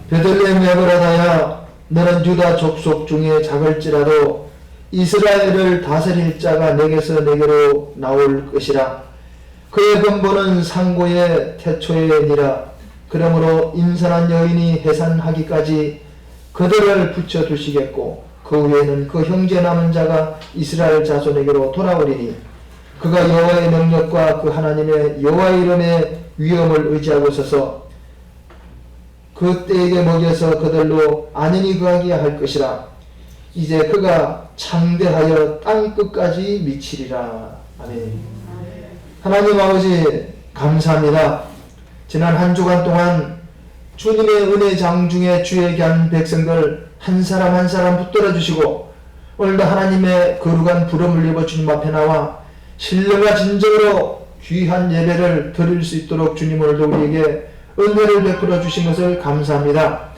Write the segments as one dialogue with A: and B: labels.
A: 베들레헴 에브라다야, 너는 유다 족속 중에 작을지라도 이스라엘을 다스릴 자가 내게서 내게로 나올 것이라. 그의 근본은 상고의 태초에니라. 그러므로 임산한 여인이 해산하기까지 그들을 붙여두시겠고 그 후에는 그 형제 남은 자가 이스라엘 자손에게로 돌아오리니 그가 여호와의 능력과 그 하나님의 여호와의 이름의 위엄을 의지하고 서서 그 때에게 먹여서 그들로 안연히 거하게 할 것이라. 이제 그가 창대하여 땅끝까지 미치리라. 아멘. 하나님 아버지 감사합니다. 지난 한 주간 동안 주님의 은혜 장중에 주에게 한 백성들 한 사람 한 사람 붙들어 주시고 오늘도 하나님의 거룩한 부름을 입어 주님 앞에 나와 신령과 진정으로 귀한 예배를 드릴 수 있도록 주님 오늘도 우리에게 은혜를 베풀어 주신 것을 감사합니다.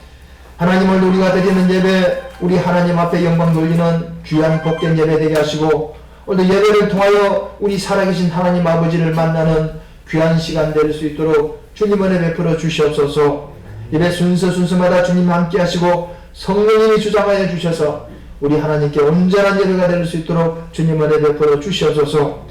A: 하나님, 오늘 우리가 드리는 예배, 우리 하나님 앞에 영광 돌리는 귀한 복된 예배 되게 하시고 오늘도 예배를 통하여 우리 살아계신 하나님 아버지를 만나는 귀한 시간 될 수 있도록 주님 은혜 베풀어 주시옵소서. 예배 순서마다 주님 함께 하시고 성령님이 주장하여 주셔서 우리 하나님께 온전한 예배가 될 수 있도록 주님 은혜 베풀어 주시옵소서.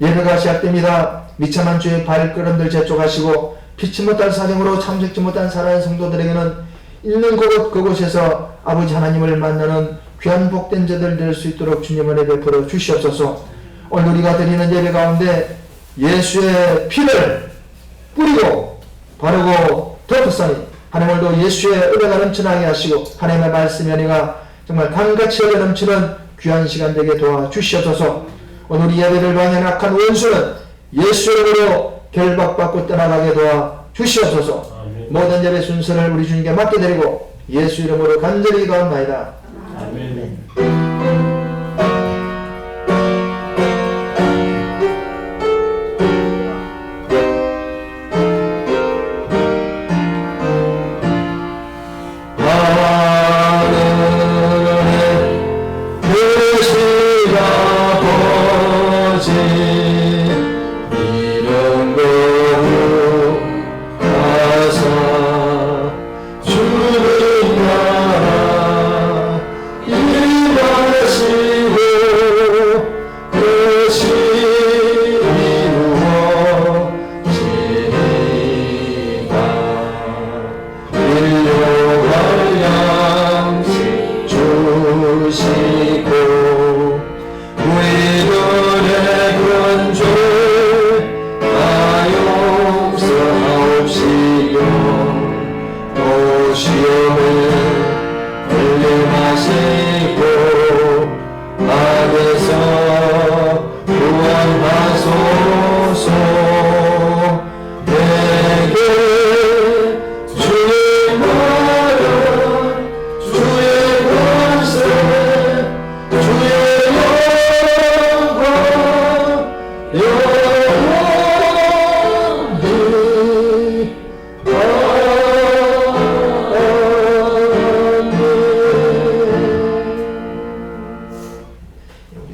A: 예배가 시작됩니다. 미참한 주의 발걸음들 재촉하시고 피치 못할 사정으로 참석지 못한 사랑하는 성도들에게는 있는 그곳에서 아버지 하나님을 만나는 귀한 복된 자들 될 수 있도록 주님 은혜 베풀어 주시옵소서. 오늘 우리가 드리는 예배 가운데 예수의 피를 뿌리고 바르고 덮었으니 하나님 오늘도 예수의 은혜가 넘쳐나게 하시고 하나님의 말씀의 은혜가 정말 강같이 흘러 넘치는 귀한 시간 되게 도와주시옵소서. 오늘 우리 예배를 방해 악한 원수는 예수의 이름으로 결박받고 떠나가게 도와주시옵소서. 모든 예배 순서를 우리 주님께 맡겨드리고 예수 이름으로 간절히 기도합니다. 아멘.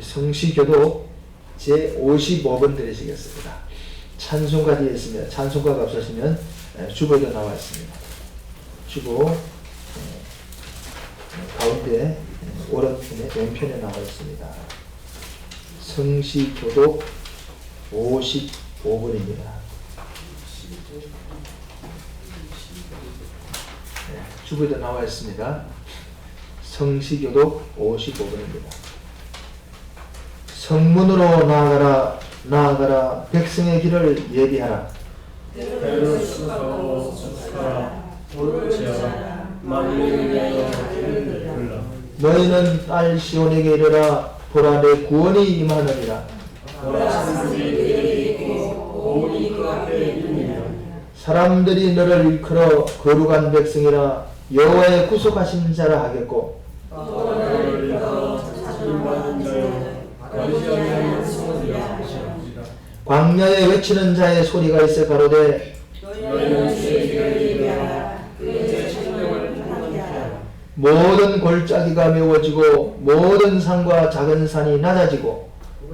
A: 성시교독 제55번 드리시겠습니다. 찬송가 뒤에 있습니다. 찬송가가 없으시면 주보에도 나와 있습니다. 주보 가운데 오른편에 왼편에 나와 있습니다. 성시교독 55번입니다. 주보에도 나와 있습니다. 성시교독 55번입니다. 성문으로 나아가라, 나아가라, 백성의 길을 예비하라.
B: 때를 수고하고 수고하라, 돌을 지어라, 만민을 위하여 길을 열라.
A: 너희는 딸 시온에게 이르라, 보라 내 구원이 임하느니라.
B: 보라 산들이 그에게 있고 오온이 그 앞에 있느니라.
A: 사람들이 너를 일컬어 거룩한 백성이라 여호와의 구속하신 자라 하겠고,
B: 너를 일컬어 찾음받은 자여 거짓이 아니하는 소리라 하시라.
A: 광야에 외치는 자의 소리가 있어 가로되
B: 너희는 주의 길을 예비하라, 그의 생명을 편하게 하라.
A: 모든 골짜기가 메워지고 모든 산과 작은 산이 낮아지고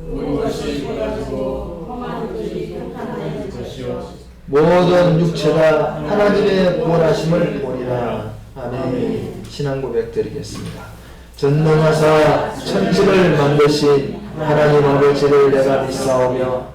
B: 온 것이 쏟아지고 험한 길이 평탄해질 것이요
A: 모든 육체가 하나님의 구원하심을 보리라. 아멘. 신앙 고백 드리겠습니다. 전능하사 천지를 만드신 하나님 아버지를 내가 믿사오며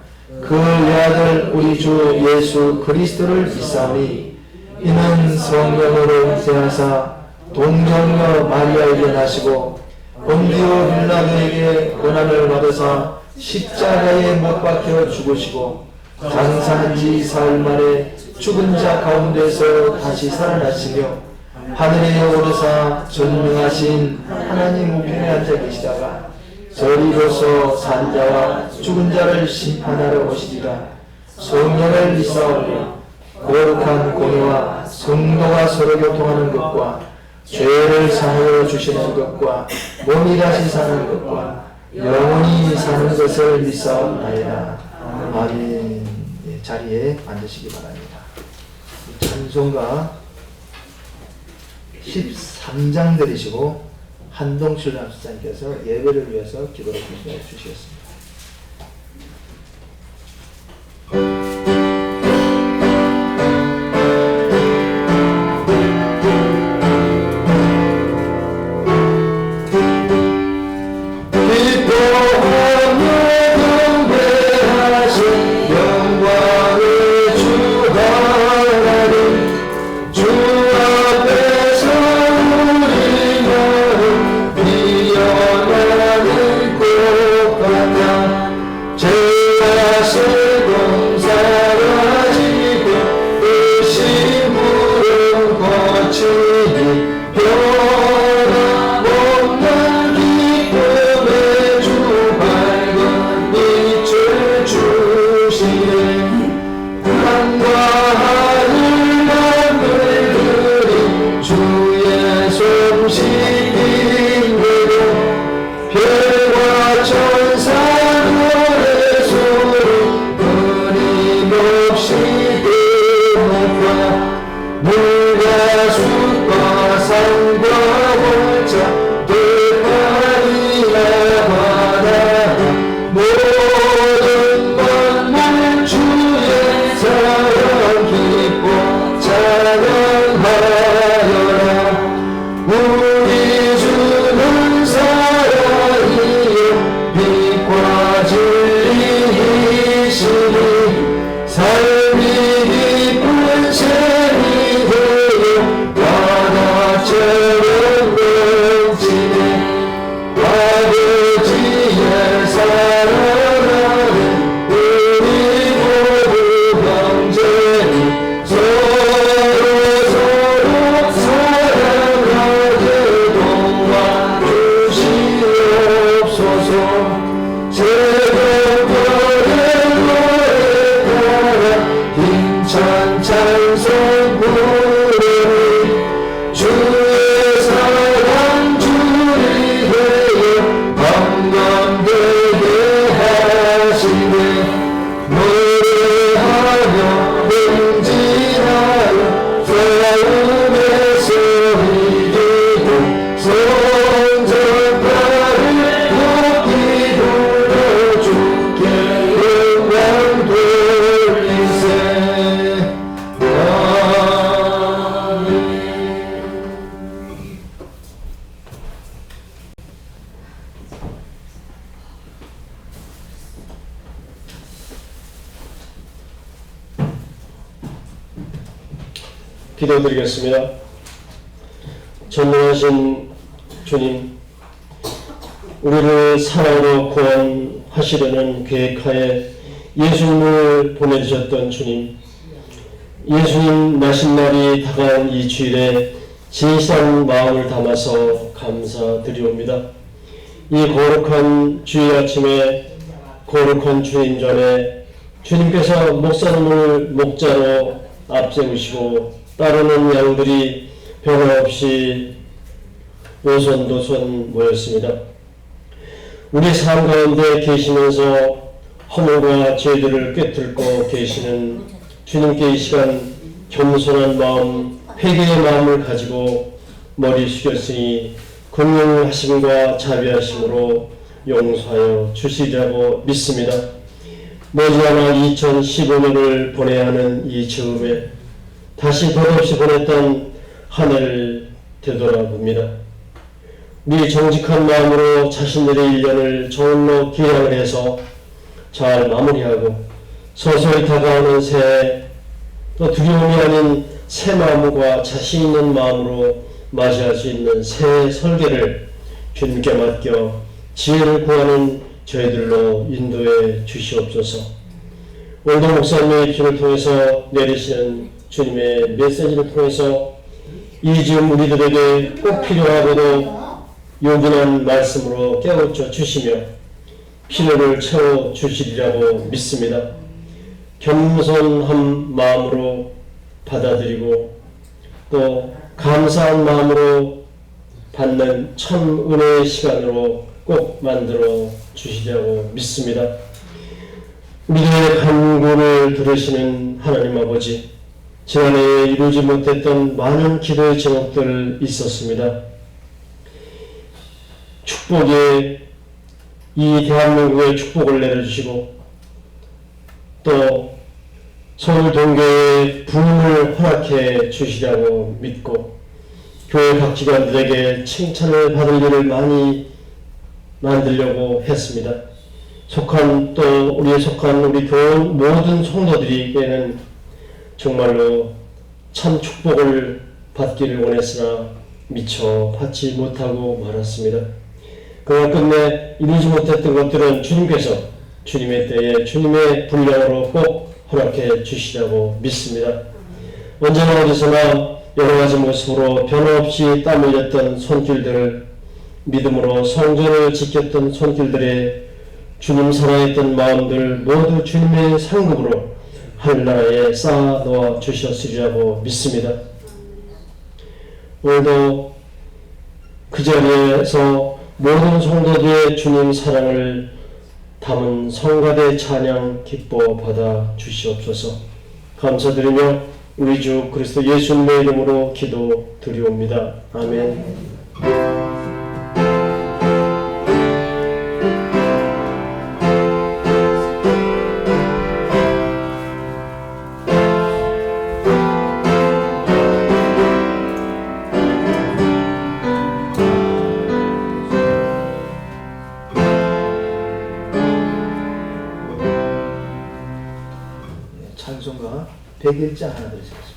A: 그 외아들 우리 주 예수 그리스도를 믿사오니 이는 성령으로 잉태하사 동정녀 마리아에게 나시고 본디오 빌라도에게 고난을 받으사 십자가에 못 박혀 죽으시고 장사한 지 사흘 만에 죽은 자 가운데서 다시 살아나시며 하늘에 오르사 전능하신 하나님 우편에 앉아 계시다가 저리로서 산자와 죽은 자를 심판하러 오시리라. 성령을 믿사오며 거룩한 공예와 성도가 서로 교통하는 것과 죄를 사하여 주시는 것과 몸이 다시 사는 것과 영원히 사는 것을 믿사옵나이다. 아멘. 자리에 앉으시기 바랍니다. 찬송가 13장 들으시고 한동실 남수장께서 예배를 위해서 기도를 주시겠습니다.
C: 기도드리겠습니다. 전능하신 주님, 우리를 사랑으로 구원하시려는 계획하에 예수님을 보내주셨던 주님, 예수님 나신 날이 다가온 이 주일에 진실한 마음을 담아서 감사드리옵니다. 이 거룩한 주일 아침에 거룩한 주님 전에 주님께서 목사님을 목자로 앞세우시고 따르는 양들이 변함없이 오손도손 모였습니다. 우리 삶 가운데 계시면서 허물과 죄들을 꿰뚫고 계시는 주님께 이 시간 겸손한 마음, 회개의 마음을 가지고 머리 숙였으니 긍휼하심과 자비하심으로 용서하여 주시리라고 믿습니다. 머지않아 2015년을 보내야 하는 이 즈음에 다시 덧없이 보냈던 한 해를 되돌아봅니다. 우리 정직한 마음으로 자신들의 1년을 저울로 기량을 해서 잘 마무리하고 서서히 다가오는 새해, 또 두려움이 아닌 새 마음과 자신 있는 마음으로 맞이할 수 있는 새해 설계를 주님께 맡겨 지혜를 구하는 저희들로 인도해 주시옵소서. 오늘도 목사님의 입술을 통해서 내리시는 주님의 메시지를 통해서 이 즈음 우리들에게 꼭 필요하고도 요긴한 말씀으로 깨우쳐 주시며 필요를 채워 주시리라고 믿습니다. 겸손한 마음으로 받아들이고 또 감사한 마음으로 받는 참 은혜의 시간으로 꼭 만들어 주시리라고 믿습니다. 우리의 간구를 들으시는 하나님 아버지, 지난해에 이루지 못했던 많은 기도의 제목들 있었습니다. 축복의 이 대한민국의 축복을 내려주시고 또 서울 동교회의 부흥을 허락해 주시라고 믿고 교회 각 기관들에게 칭찬을 받을 일을 많이 만들려고 했습니다. 우리에 속한 우리 교회 모든 성도들에게는 정말로 참 축복을 받기를 원했으나 미처 받지 못하고 말았습니다. 그가 끝내 이루지 못했던 것들은 주님께서 주님의 때에 주님의 분량으로 꼭 허락해 주시라고 믿습니다. 언제나 어디서나 여러 가지 모습으로 변함없이 땀 흘렸던 손길들을 믿음으로 성전을 지켰던 손길들의 주님 사랑했던 마음들 모두 주님의 상급으로 하늘나라에 쌓아 놓아 주셨으리라고 믿습니다. 오늘도 그 자리에서 모든 성도들의 주님 사랑을 담은 성가대 찬양 기뻐 받아 주시옵소서. 감사드리며 우리 주 그리스도 예수님의 이름으로 기도 드리옵니다. 아멘.
A: 찬송가 101장 하나 드리겠습니다.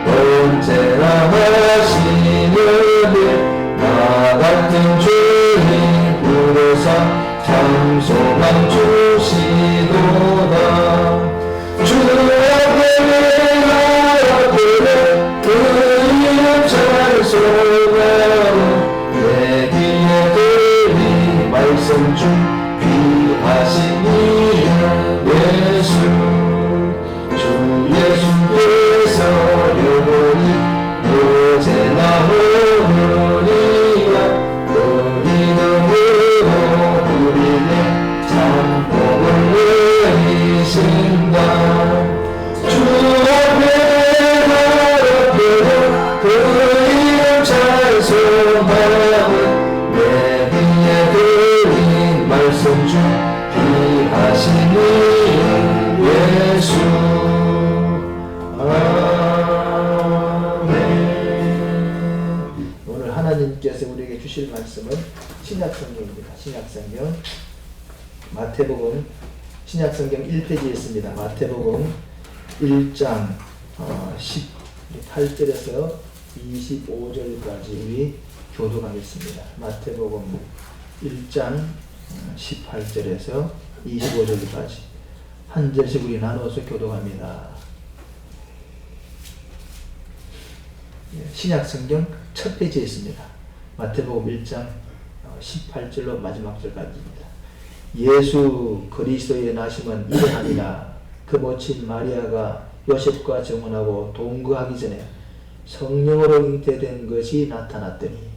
B: 언제나 하시는 일, 나 같은 주님 부르사 참 소망 주시도다. 주 앞에 내가 앞에 그 이름 찬송하고 내 귀에 들린 말씀 중 귀하신 이름 예수. 예수께서 영원히 언제나 오느니라. 너 이름으로 우리를 참
A: 예수. 아멘. 오늘 하나님께서 우리에게 주실 말씀은 신약성경입니다. 신약성경 마태복음 신약성경 1페이지에 있습니다. 마태복음 1장 18절에서 25절까지 우리 교독하겠습니다. 마태복음 1장 18절에서 25절까지 한 절씩 우리 나눠서 교독합니다. 신약성경 첫 페이지에 있습니다. 마태복음 1장 18절로 마지막 절까지입니다. 예수 그리스도의 나심은 이러하니라. 그 모친 마리아가 요셉과 정혼하고 동거하기 전에 성령으로 잉태된 것이 나타났더니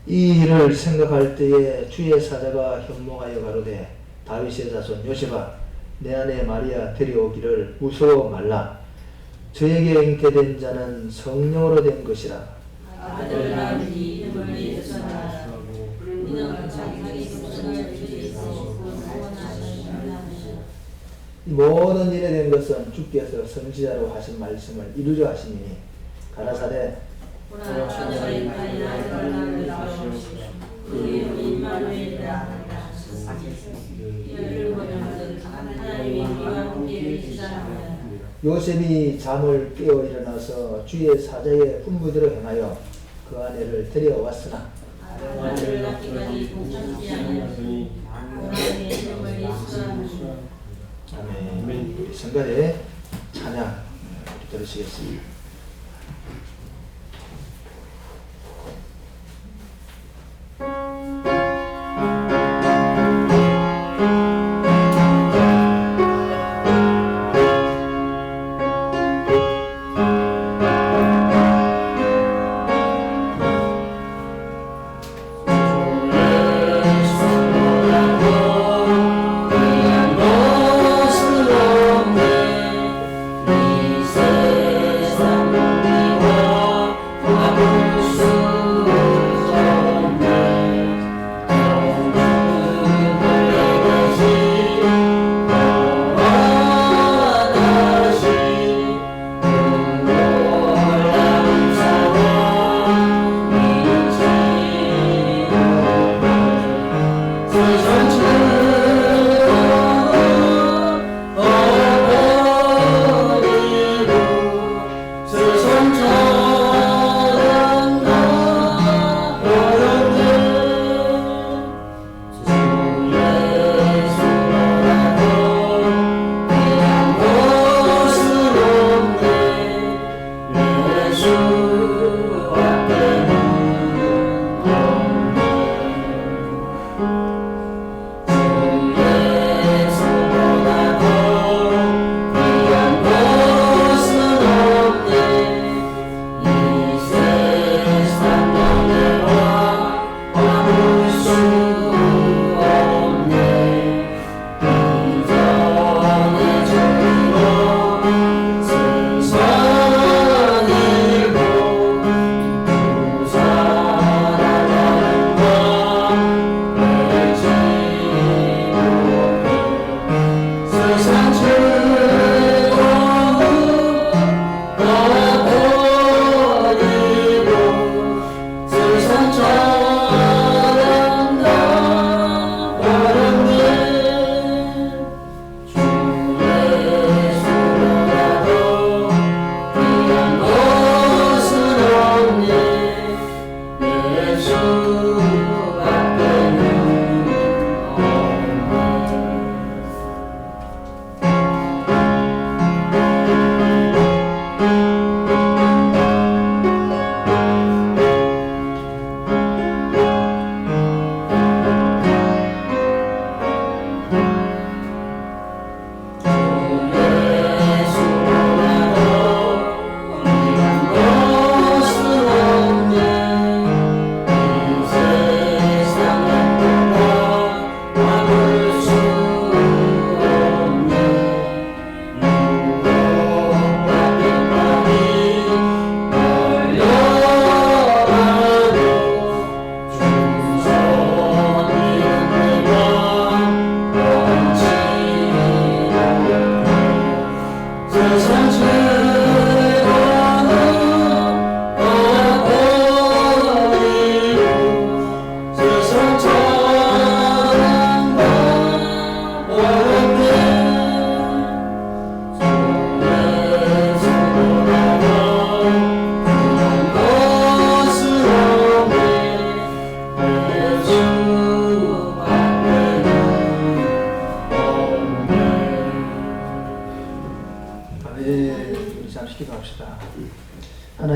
A: 이 일을 생각할 때에 주의 사자가 현몽하여 가로되 다윗의 자손 요셉아 내 아내 마리아 데려오기를 무서워 말라. 저에게 잉태된 자는 성령으로 된 것이라. 모든 일에 된 것은 주께서 선지자로 하신 말씀을 이루려 하시니 가라사대 요셉이 잠을 깨어 일어나서 주의 사자의 훈부대로 행하여 그 아내를 데려왔으나 아멘. 우리 성가대 찬양 들으시겠습니다.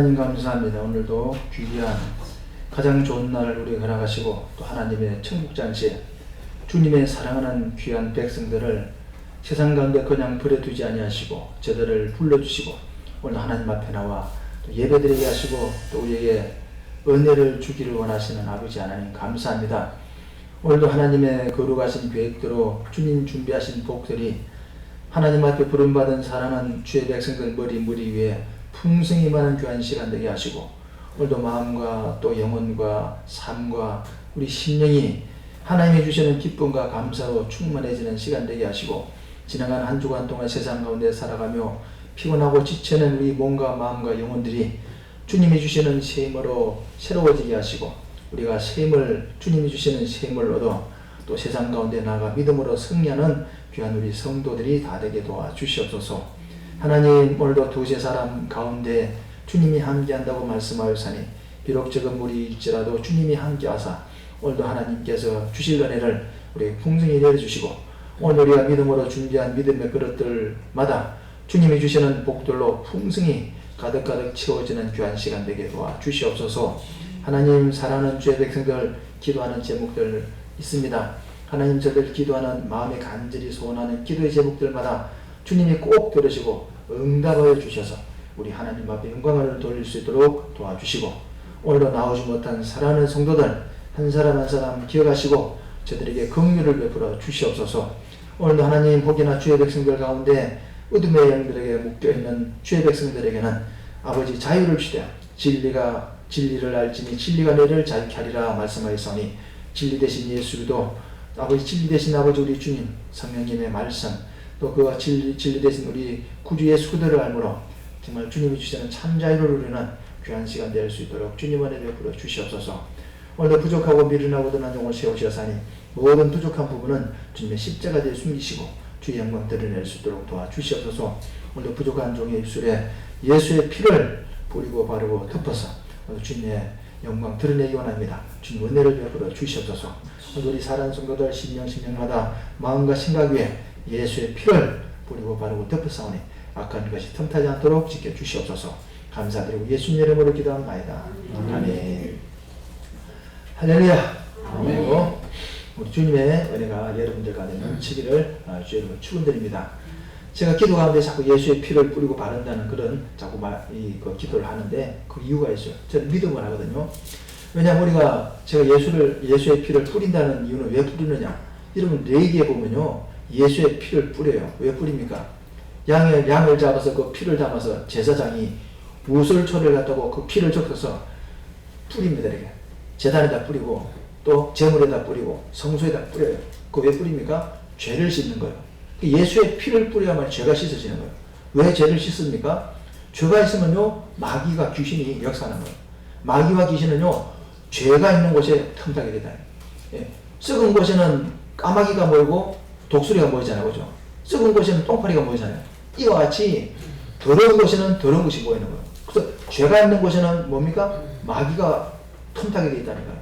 A: 하나님 감사합니다. 오늘도 귀한 가장 좋은 날을 우리에게 허락하시고 또 하나님의 천국잔치에 주님의 사랑하는 귀한 백성들을 세상 가운데 그냥 버려두지 아니하시고 저들을 불러주시고 오늘 하나님 앞에 나와 또 예배드리게 하시고 또 우리에게 은혜를 주기를 원하시는 아버지 하나님 감사합니다. 오늘도 하나님의 거룩하신 계획대로 주님 준비하신 복들이 하나님 앞에 부름받은 사랑하는 주의 백성들 머리 위에 풍성히 많은 귀한 시간 되게 하시고 오늘도 마음과 또 영혼과 삶과 우리 심령이 하나님이 주시는 기쁨과 감사로 충만해지는 시간 되게 하시고 지나간 한 주간 동안 세상 가운데 살아가며 피곤하고 지치는 우리 몸과 마음과 영혼들이 주님이 주시는 새 힘으로 새로워지게 하시고 우리가 새 힘을 주님이 주시는 새 힘을 얻어 또 세상 가운데 나아가 믿음으로 승리하는 귀한 우리 성도들이 다 되게 도와주시옵소서. 하나님 오늘도 두세 사람 가운데 주님이 함께한다고 말씀하였사니 비록 적은 무리일지라도 주님이 함께하사 오늘도 하나님께서 주실 은혜를 우리 풍성히 내려주시고 오늘 우리가 믿음으로 준비한 믿음의 그릇들마다 주님이 주시는 복들로 풍성히 가득가득 채워지는 귀한 시간 되게 도와주시옵소서. 하나님 사랑하는 주의 백성들 기도하는 제목들 있습니다. 하나님 저들 기도하는 마음에 간절히 소원하는 기도의 제목들마다 주님이 꼭 들으시고 응답하여 주셔서 우리 하나님 앞에 영광을 돌릴 수 있도록 도와주시고 오늘도 나오지 못한 사랑하는 성도들 한 사람 한 사람 기억하시고 저들에게 긍휼을 베풀어 주시옵소서. 오늘도 하나님 혹여나 주의 백성들 가운데 어둠의 영들에게 묶여있는 주의 백성들에게는 아버지 자유를 주되 진리를 알지니 진리가 너희를 자유케 하리라 말씀하였으니 진리 대신 예수도 아버지 진리 대신 아버지 우리 주님 성령님의 말씀 또 그와 진리 대신 우리 구주 예수 그들을 알므로 정말 주님이 주시는 참 자유를 누리는 귀한 시간 될 수 있도록 주님 은혜 베풀어 주시옵소서. 오늘도 부족하고 미련하고 드는 영을 세우시사니 모든 부족한 부분은 주님의 십자가에 숨기시고 주의 영광 드러낼 수 있도록 도와주시옵소서. 오늘도 부족한 종의 입술에 예수의 피를 뿌리고 바르고 덮어서 주님의 영광 드러내기 원합니다. 주님 은혜를 베풀어 주시옵소서. 우리 사랑하는 성도들 심령마다 마음과 생각 위에 예수의 피를 뿌리고 바르고 덮어싸우니 악한 것이 틈타지 않도록 지켜주시옵소서. 감사드리고 예수님 이름으로 기도합니다. 아멘. 할렐루야. 아멘. 우리 주님의 은혜가 여러분들 가운데 넘치기를 주의 이름으로 축원드립니다. 제가 기도 가운데 자꾸 예수의 피를 뿌리고 바른다는 그런 자꾸 그 기도를 하는데 그 이유가 있어요. 저는 믿음을 하거든요. 왜냐하면 제가 예수의 피를 뿌린다는 이유는 왜 뿌리느냐? 여러분 레위기에 보면요 예수의 피를 뿌려요. 왜 뿌립니까? 양을 잡아서 그 피를 담아서 제사장이 우슬초를 갖다고 그 피를 적셔서 뿌립니다. 이렇게 제단에다 뿌리고 또 제물에다 뿌리고 성소에다 뿌려요. 그거 왜 뿌립니까? 죄를 씻는 거예요. 예수의 피를 뿌려야만 죄가 씻어지는 거예요. 왜 죄를 씻습니까? 죄가 있으면요 마귀가 귀신이 역사하는 거예요. 마귀와 귀신은요 죄가 있는 곳에 틈타게 되다. 예. 썩은 곳에는 까마귀가 모이고 독수리가 모이잖아요. 그죠? 썩은 곳에는 똥파리가 모이잖아요. 이와 같이 더러운 곳에는 더러운 것이 모이는 거예요. 그래서 죄가 있는 곳에는 뭡니까? 마귀가 틈타게 되어 있다는 거예요.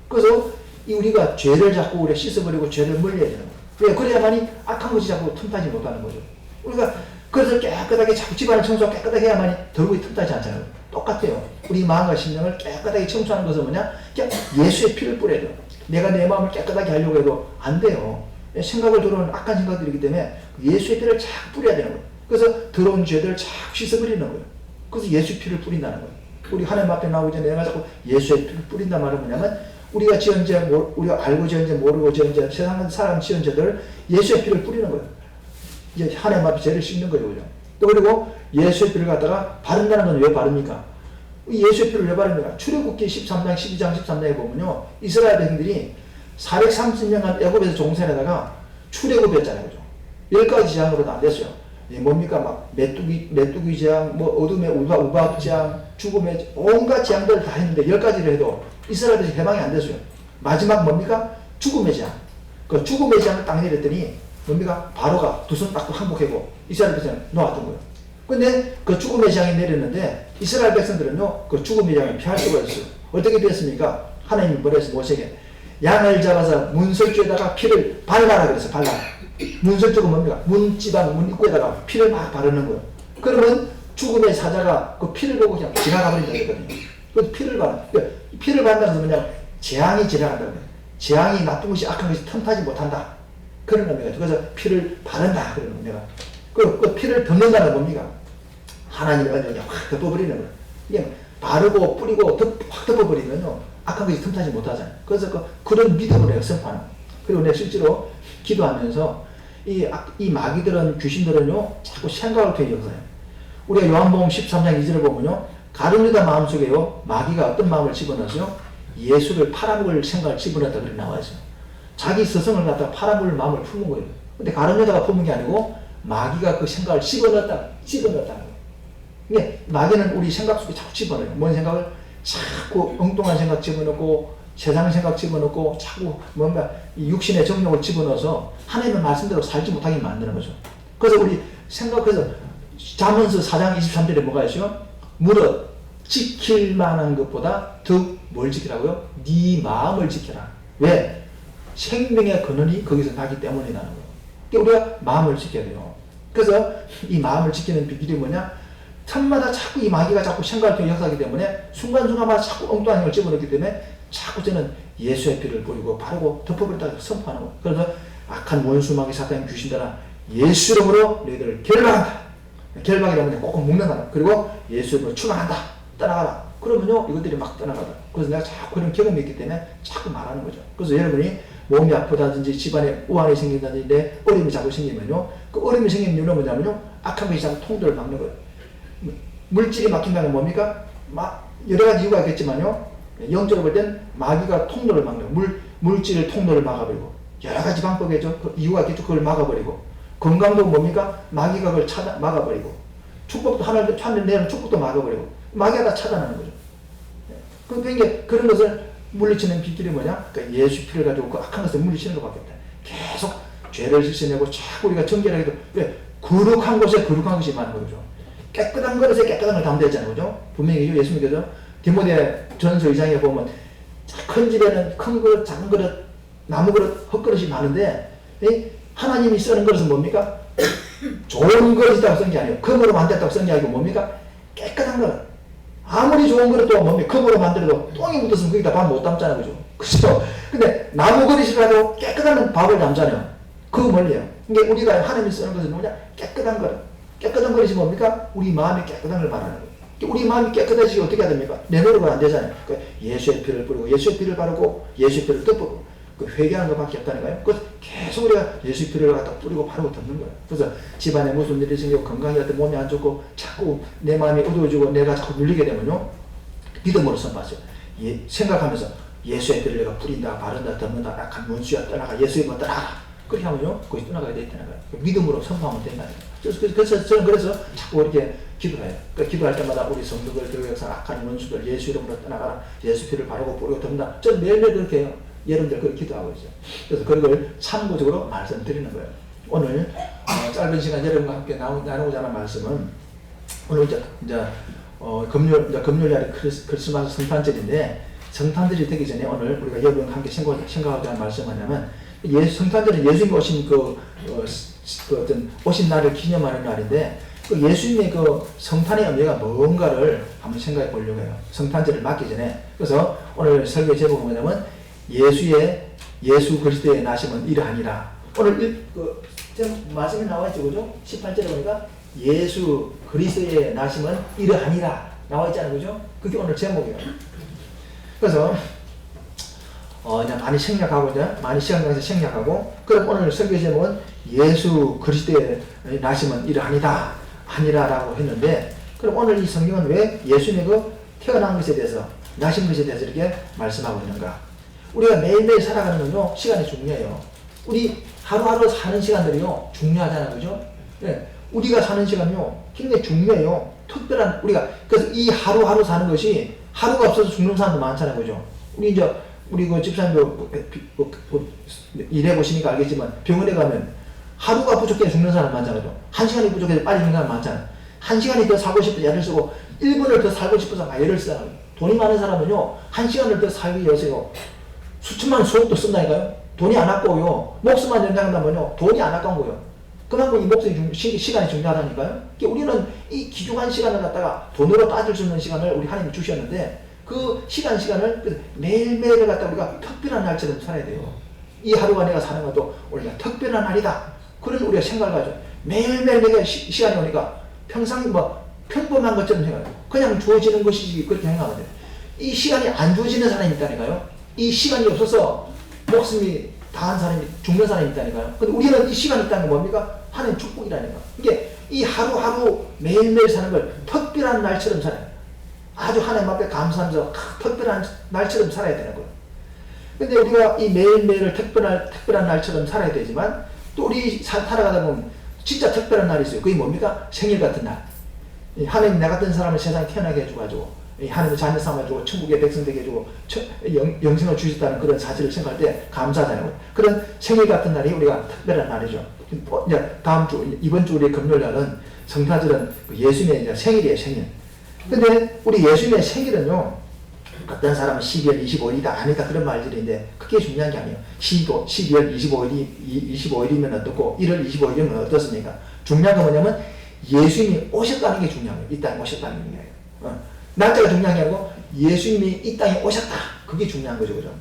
A: 그래서 우리가 죄를 자꾸 우리가 씻어버리고 죄를 멀리해야 되는 거예요. 왜? 그래야만이 악한 것이 자꾸 틈타지 못하는 거죠. 우리가 그래서 깨끗하게 자꾸 집안을 청소하고 깨끗하게 해야만이 더러움이 틈타지 않잖아요. 똑같아요. 우리 마음과 심령을 깨끗하게 청소하는 것은 뭐냐? 그냥 예수의 피를 뿌려야 돼요. 내가 내 마음을 깨끗하게 하려고 해도 안 돼요. 생각을 들어오는 악한 생각들이기 때문에 예수의 피를 착 뿌려야 되는 거예요. 그래서 더러운 죄들을 착 씻어버리는 거예요. 그래서 예수의 피를 뿌린다는 거예요. 우리 하나님 앞에 나오기 전에 내가 자꾸 예수의 피를 뿌린단 말은 뭐냐면 우리가 지은 죄, 우리가 알고 지은 죄, 모르고 지은 죄, 세상 사람 지은 죄들 예수의 피를 뿌리는 거예요. 이제 하나님 앞에 죄를 씻는 거죠. 그죠? 또 그리고 예수의 피를 갖다가 바른다는 건 왜 바릅니까? 예수의 피를 왜 바릅니까? 출애굽기 13장, 12장, 13장에 보면요. 이스라엘 백성들이 430년간 애굽에서 종살하다가 출애굽했잖아요. 그죠? 10가지 재앙으로도 안 됐어요. 뭡니까? 막 메뚜기 재앙, 어둠의 우박재앙, 죽음의 온갖 재앙들을 다 했는데 10가지를 해도 이스라엘에서 해방이 안 됐어요. 마지막 뭡니까? 죽음의 재앙. 그 죽음의 재앙을 딱 내렸더니 뭡니까? 바로가 두 손 딱 항복하고 이스라엘 백성을 놓았던 거예요. 근데 그 죽음의 재앙이 내렸는데 이스라엘 백성들은요 그 죽음의 재앙을 피할 수가 있어요. 어떻게 피했습니까? 하나님이 뭐라 했어요? 모세에게 양을 잡아서 문설주에다가 피를 발라라 그랬어요. 발라라. 문설주가 뭡니까? 문지방 문 입구에다가 피를 막 바르는 거예요. 그러면 죽음의 사자가 그 피를 보고 그냥 지나가 버린다 그랬거든요. 그 피를 받는다는 것은 뭐냐, 재앙이 지나간다는 거예요. 재앙이 나쁜 것이 악한 것이 틈타지 못한다. 그런 의미가. 그래서 피를 바른다. 그런 의미가. 그 피를 덮는다는 건 뭡니까? 하나님의 은혜가 확 덮어버리는 거예요. 이게 바르고 뿌리고 확 덮어버리면요, 악한 것이 틈타지 못하잖아요. 그래서 그런 믿음을 내가 선포하는 거예요. 그리고 내가 실제로 기도하면서 이 마귀들은, 귀신들은요, 자꾸 생각을 통해 역사해요. 우리가 요한복음 13장 2절을 보면요, 가룟 유다 마음속에요, 마귀가 어떤 마음을 집어넣었어요? 예수를 팔아먹을 생각을 집어넣었다 그렇게 나와 있어요. 자기 스승을 갖다가 팔아먹을 마음을 품은 거예요. 근데 가룟 유다가 품은 게 아니고 마귀가 그 생각을 집어넣었다는 거예요. 이게 마귀는 우리 생각 속에 자꾸 집어넣어요. 뭔 생각을? 자꾸 엉뚱한 생각 집어넣고 세상 생각 집어넣고 자꾸 뭔가 이 육신의 정욕을 집어넣어서 하나님의 말씀대로 살지 못하게 만드는 거죠. 그래서 우리 생각해서 잠언서 4장 23절에 뭐가 있어요? 무릇 지킬 만한 것보다 더 뭘 지키라고요? 네 마음을 지켜라. 왜? 생명의 근원이 거기서 나기 때문이라는 거예요. 그러니까 우리가 마음을 지켜야 돼요. 그래서 이 마음을 지키는 비결이 뭐냐? 틈마다 자꾸 이 마귀가 자꾸 생각을 통해 역사하기 때문에 순간순간마다 자꾸 엉뚱한 힘을 집어넣기 때문에 자꾸 저는 예수의 피를 뿌리고 바르고 덮어버렸다고 선포하는 거예요. 그래서 악한 원수 마귀 사탄 귀신들아 예수 이름으로 너희들을 결박한다. 결박이라면 꼭 묶는다. 그리고 예수 이름으로 추방한다. 떠나가라. 그러면요 이것들이 막 떠나가다. 그래서 내가 자꾸 그런 경험이 있기 때문에 자꾸 말하는 거죠. 그래서 여러분이 몸이 아프다든지 집안에 우환이 생긴다든지 내 어려움이 자꾸 생기면요, 그 어려움이 생기는 이유는 뭐냐면요, 악한 것이 자꾸 통로를 막는 거예요. 물질이 막힌다는 건 뭡니까? 여러 가지 이유가 있겠지만요, 영적으로 볼 땐 마귀가 통로를 막는 거예요. 물질을 통로를 막아버리고 여러 가지 방법이죠. 그 이유가 있겠죠. 그걸 막아버리고, 건강도 뭡니까? 마귀가 그걸 막아버리고, 축복도 하늘 내는 축복도 막아버리고, 마귀가 다 차단하는 거죠. 그러니까 그런 것을 물리치는 비결이 뭐냐? 그러니까 예수 피를 가지고 그 악한 것을 물리치는 것밖에 없다. 계속 죄를 씻어내고 자꾸 우리가 정결하게 해도, 왜? 거룩한 곳에 거룩한 것이 많은 거죠. 깨끗한 그릇에 깨끗한 걸 담아야 되잖아요. 그죠? 분명히 예수님께서 디모데 전서 2장에 보면 큰 집에는 큰 그릇, 작은 그릇, 나무 그릇, 흙그릇이 많은데 하나님이 쓰는 그릇은 뭡니까? 좋은 그릇이라고 쓴 게 아니에요. 금으로 만들었다고 쓴 게 아니고 뭡니까? 깨끗한 그릇. 아무리 좋은 그릇도 뭡니까? 금으로 만들어도 똥이 묻었으면 거기다 밥 못 담잖아요. 그죠? 그죠? 근데 나무 그릇이라도 깨끗한 밥을 담잖아요. 그거 뭘요? 그러니까 우리가 하나님이 쓰는 것은 뭐냐? 깨끗한 그릇. 깨끗한 그릇이 뭡니까? 우리 마음이 깨끗한 걸 말하는 거예요. 우리 마음이 깨끗해지기 어떻게 해야 됩니까? 내 노력은 안 되잖아요. 그러니까 예수의 피를 뿌리고 예수의 피를 바르고 예수의 피를 덮고 회개하는 것밖에 없다는 거예요. 그래서 계속 우리가 예수의 피를 갖다 뿌리고 바르고 덮는 거예요. 그래서 집안에 무슨 일이 생기고 건강이 어떤 몸이 안 좋고 자꾸 내 마음이 어두워지고 내가 자꾸 눌리게 되면요, 믿음으로 선포하세요. 생각하면서 예수의 피를 내가 뿌린다, 바른다, 덮는다, 악한 원수야 떠나가, 예수의 뭐 떠나가. 그렇게 하면요, 거기 떠나가야 되겠다는 거예요. 믿음으로 선포하면 된다는 거예요. 그래서 저는 자꾸 이렇게 기도해요. 그러니까 기도할 때마다 우리 성도들, 교회에서 악한 원수들 예수 이름으로 떠나가라, 예수 피를 바르고 뿌리고 덮는다. 저는 매일매일 그렇게 해요. 여러분들 그걸 기도하고 있어요. 그래서 그걸 참고적으로 말씀드리는 거예요. 오늘 짧은 시간 여러분과 함께 나누고자 하는 말씀은, 오늘 이제 금요일날이 크리스마스 성탄절인데, 성탄절이 되기 전에 오늘 우리가 여러분과 함께 생각하고자 하는 말씀은 뭐냐면, 성탄절은 예수님이 오신 어떤 오신 날을 기념하는 날인데, 그 예수님의 그 성탄의 의미가 뭔가를 한번 생각해 보려고 해요. 성탄절을 맞기 전에. 그래서 오늘 설교 제목은 뭐냐면, 예수 그리스도의 나심은 이러하니라. 오늘 말씀이 나와있죠, 그죠? 18절에 보니까 예수 그리스도의 나심은 이러하니라 나와있잖아요, 그죠? 그게 오늘 제목이에요. 그래서 그냥 많이 생략하고, 이제 많이 시간 가서 생략하고, 그럼 오늘 설교 제목은 예수 그리스도의 나심은 이러하니다, 아니라라고 했는데, 그럼 오늘 이 성경은 왜 예수님의 그 태어난 것에 대해서, 나신 것에 대해서 이렇게 말씀하고 있는가? 우리가 매일매일 살아가는 건요, 시간이 중요해요. 우리 하루하루 사는 시간들이요, 중요하잖아요, 그죠? 네, 우리가 사는 시간요, 굉장히 중요해요. 특별한, 그래서 이 하루하루 사는 것이, 하루가 없어서 죽는 사람도 많잖아요, 그죠? 우리 그 집사님도 일해보시니까 알겠지만, 병원에 가면 하루가 부족해 죽는 사람 많잖아요. 한 시간이 부족해서 빨리 죽는 사람 많잖아요. 한 시간이 더 살고 싶어서 애를 쓰고, 1분을 더 살고 싶어서 애를 쓰잖아요. 돈이 많은 사람은요, 한 시간을 더 살기 위해서요, 수천만 원 수억도 쓴다니까요. 돈이 안 아까워요. 목숨만 연장한다면요, 돈이 안 아까운 거예요. 그만큼 이 목숨이 시간이 중요하다니까요. 그러니까 우리는 이 귀중한 시간을 갖다가 돈으로 따질 수 있는 시간을 우리 하나님이 주셨는데 그 시간을 매일매일을 갖다가 우리가 특별한 날처럼 살아야 돼요. 이 하루가 내가 사는 것도 우리가 특별한 날이다. 그런 우리가 생각을 가지고 매일매일 내가 시간이 오니까 평상 평범한 것처럼 생각해요. 그냥 주어지는 것이지 그렇게 생각하면 돼요. 이 시간이 안 주어지는 사람이 있다니까요. 이 시간이 없어서 목숨이 다한 사람이 죽는 사람이 있다니까요. 근데 우리는 이 시간이 있다는 건 뭡니까? 하나님 축복이라니까. 이게 이 하루하루 매일매일 사는 걸 특별한 날처럼 살아요. 아주 하나님 앞에 감사하면서 특별한 날처럼 살아야 되는 거예요. 근데 우리가 이 매일매일을 특별한 날처럼 살아야 되지만 또 우리 살아가다 보면 진짜 특별한 날이 있어요. 그게 뭡니까? 생일 같은 날. 하나님 나 같은 사람을 세상에 태어나게 해주고 하나님의 자녀 삼아주고 천국의 백성 되게 해주고 영생을 주셨다는 그런 사실을 생각할 때 감사하잖아요. 그런 생일 같은 날이 우리가 특별한 날이죠. 이제 다음 주 이번 주 우리 금요일날은 성탄절은 예수님의 이제 생일이에요. 생일. 근데 우리 예수님의 생일은요, 어떤 사람은 12월 25일이다 아니다 그런 말들인데 그게 중요한 게 아니에요. 12월 25일이면 어떻고 1월 25일이면 어떻습니까? 중요한 건 뭐냐면 예수님이 오셨다는 게 중요한 거예요. 이 땅에 오셨다는 거예요. 날짜가 중요한 게 아니고 예수님이 이 땅에 오셨다. 그게 중요한 거죠. 그죠?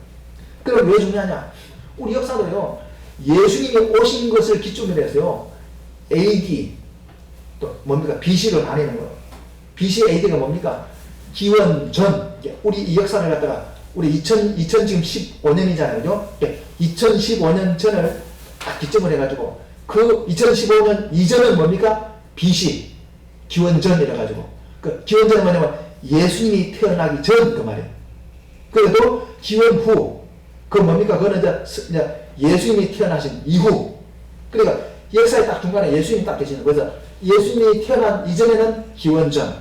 A: 그럼 왜 중요하냐? 우리 역사도요, 예수님이 오신 것을 기점으로 해서요, AD, 또 뭡니까? BC로 나뉘는 거예요. BC AD가 뭡니까? 기원 전. 우리 이 역사를 갖다가 우리 2015년이잖아요. 그죠? 2015년 전을 딱 기점을 해가지고 그 2015년 이전은 뭡니까? BC, 기원 전이라 가지고 그 기원 전은 뭐냐면 예수님이 태어나기 전 그 말이에요. 그래도 기원 후, 그 뭡니까? 그거는 이제 예수님이 태어나신 이후. 그러니까 역사의 딱 중간에 예수님이 딱 계시는 거죠. 예수님이 태어난 이전에는 기원 전,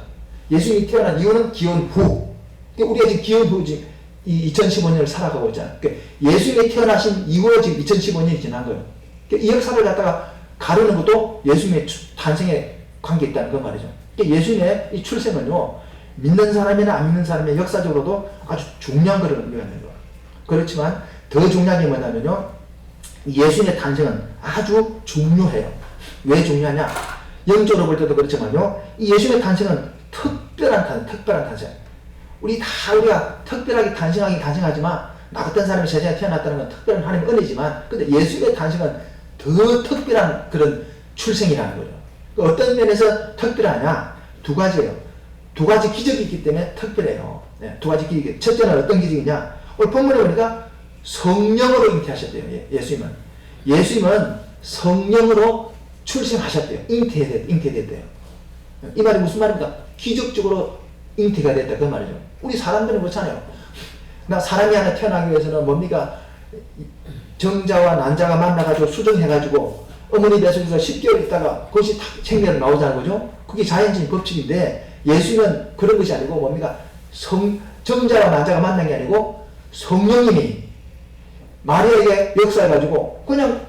A: 예수님이 태어난 이후는 기원 후. 그러니까 우리가 지금 기원 후 지금 이 2015년을 살아가고 있잖아요. 그러니까 예수님이 태어나신 이후에 지금 2015년이 지난 거예요. 그러니까 이 역사를 갖다가 가르는 것도 예수님의 탄생에 관계 있다는 그 말이죠. 그러니까 예수님의 이 출생은요, 믿는 사람이나 안 믿는 사람의 역사적으로도 아주 중요한 것을 의미하는 거예요. 그렇지만 더 중요한 게 뭐냐면요, 예수님의 탄생은 아주 중요해요. 왜 중요하냐? 영적으로 볼 때도 그렇지만요, 이 예수님의 탄생은 특별한 탄생. 우리가 특별하게 탄생하지만 나 같은 사람이 세상에 태어났다는 건 특별한 하나님의 은혜지만, 근데 예수님의 탄생은 더 특별한 그런 출생이라는 거죠. 어떤 면에서 특별하냐? 두 가지예요. 두 가지 기적이 있기 때문에 특별해요. 네, 두 가지 기적. 첫째는 어떤 기적이냐? 오늘 본문에 보니까 성령으로 잉태하셨대요. 예수님은. 예수님은 성령으로 출생하셨대요. 잉태됐대요. 이 말이 무슨 말입니까? 기적적으로 잉태가 됐다. 그 말이죠. 우리 사람들은 그렇잖아요. 나 사람이 하나 태어나기 위해서는 뭡니까? 정자와 난자가 만나가지고 수정해가지고 어머니 뱃속에서 10개월 있다가 그것이 탁 생명으로 나오자는 거죠. 그게 자연적인 법칙인데 예수님은 그런 것이 아니고 뭡니까? 정자와 난자가 만난 게 아니고 성령님이 마리아에게 역사해가지고 그냥